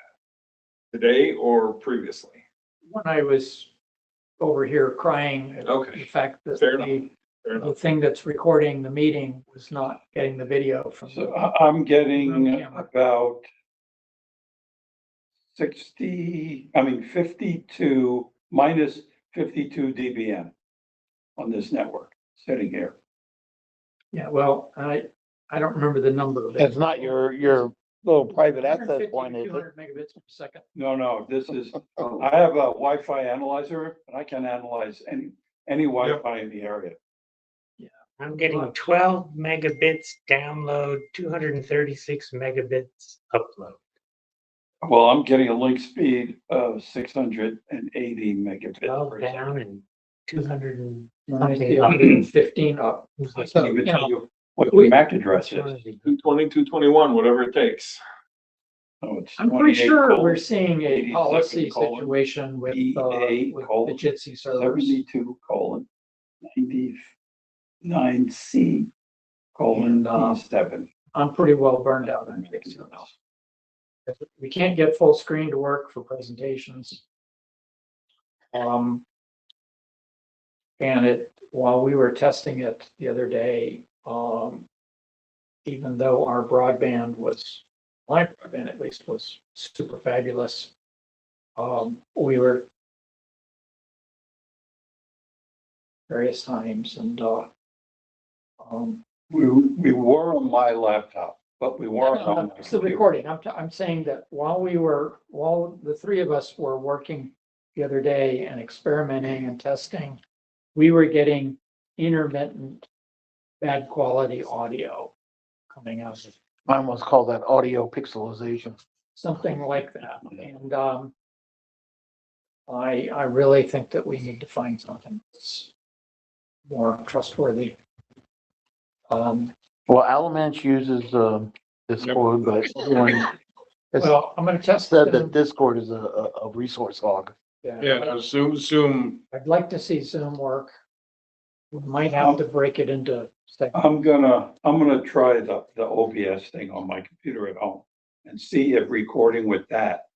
Today or previously? When I was over here crying at Okay. the fact that Fair enough. Fair the enough. thing that's recording the meeting was not getting the video from. So I'm getting Room camera. about 52 minus 52 dBm on this network sitting here. Yeah, well, I don't remember the number. It's not your little private access point, is it? 200 megabits per second. No, this is, I have a Wi-Fi analyzer and I can analyze any Wi-Fi in the area. I'm getting 12 megabits download, 236 megabits upload. Well, I'm getting a link speed of 680 megabits 12 per down second. and 200 and Something 115 up. I So, can't even you tell know, you what the MAC address is. 220, 221, whatever it takes. Oh, it's I'm pretty 28 sure colon we're seeing a 87 policy colon situation with BA the colon Jitsi servers. 72 colon 99C colon And, D7. I'm pretty well burned out on it. So now. We can't get full screen to work for presentations. And while we were testing it the other day, even though our broadband my broadband at least was super fabulous, we were various times and, We were on my laptop, but we weren't no, on. it's the recording. I'm saying that while the three of us were working the other day and experimenting and testing, we were getting intermittent, bad quality audio coming out of it, I almost call that audio pixelization. something like that. And, I really think that we need to find something that's more trustworthy. Well, Alamance uses, Discord, but everyone has Well, I'm gonna test said it. that Discord is a resource hog. Yeah, Zoom, I'd like to see Zoom work. We might have to break it into segments. I'm gonna try the OBS thing on my computer at home and see if recording with that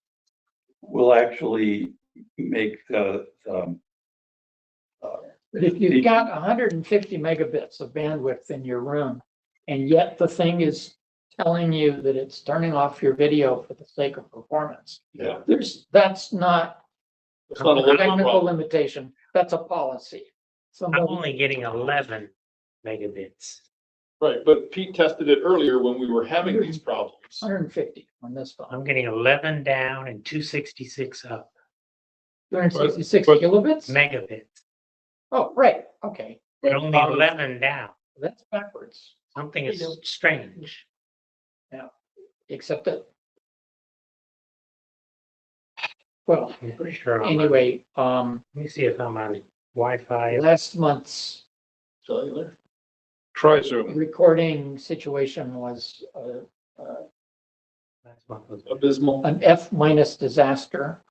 will actually make But if you've got 150 megabits of bandwidth in your room, and yet the thing is telling you that it's turning off your video for the sake of performance. Yeah. That's not It's not a a local technical problem. limitation, that's a policy. I'm Somebody, only getting 11 megabits. Right, but Pete tested it earlier when we were having these problems. 150 on this phone, I'm getting 11 down and 266 up 266 but- kilobits? megabits, Oh, right, okay, but only 11 down. that's backwards, Something is strange. except that. Well, I'm pretty sure I'm on- anyway, Let me see if I'm on Wi-Fi. last month's try Zoom. recording situation was Last month was Abysmal. an F- disaster.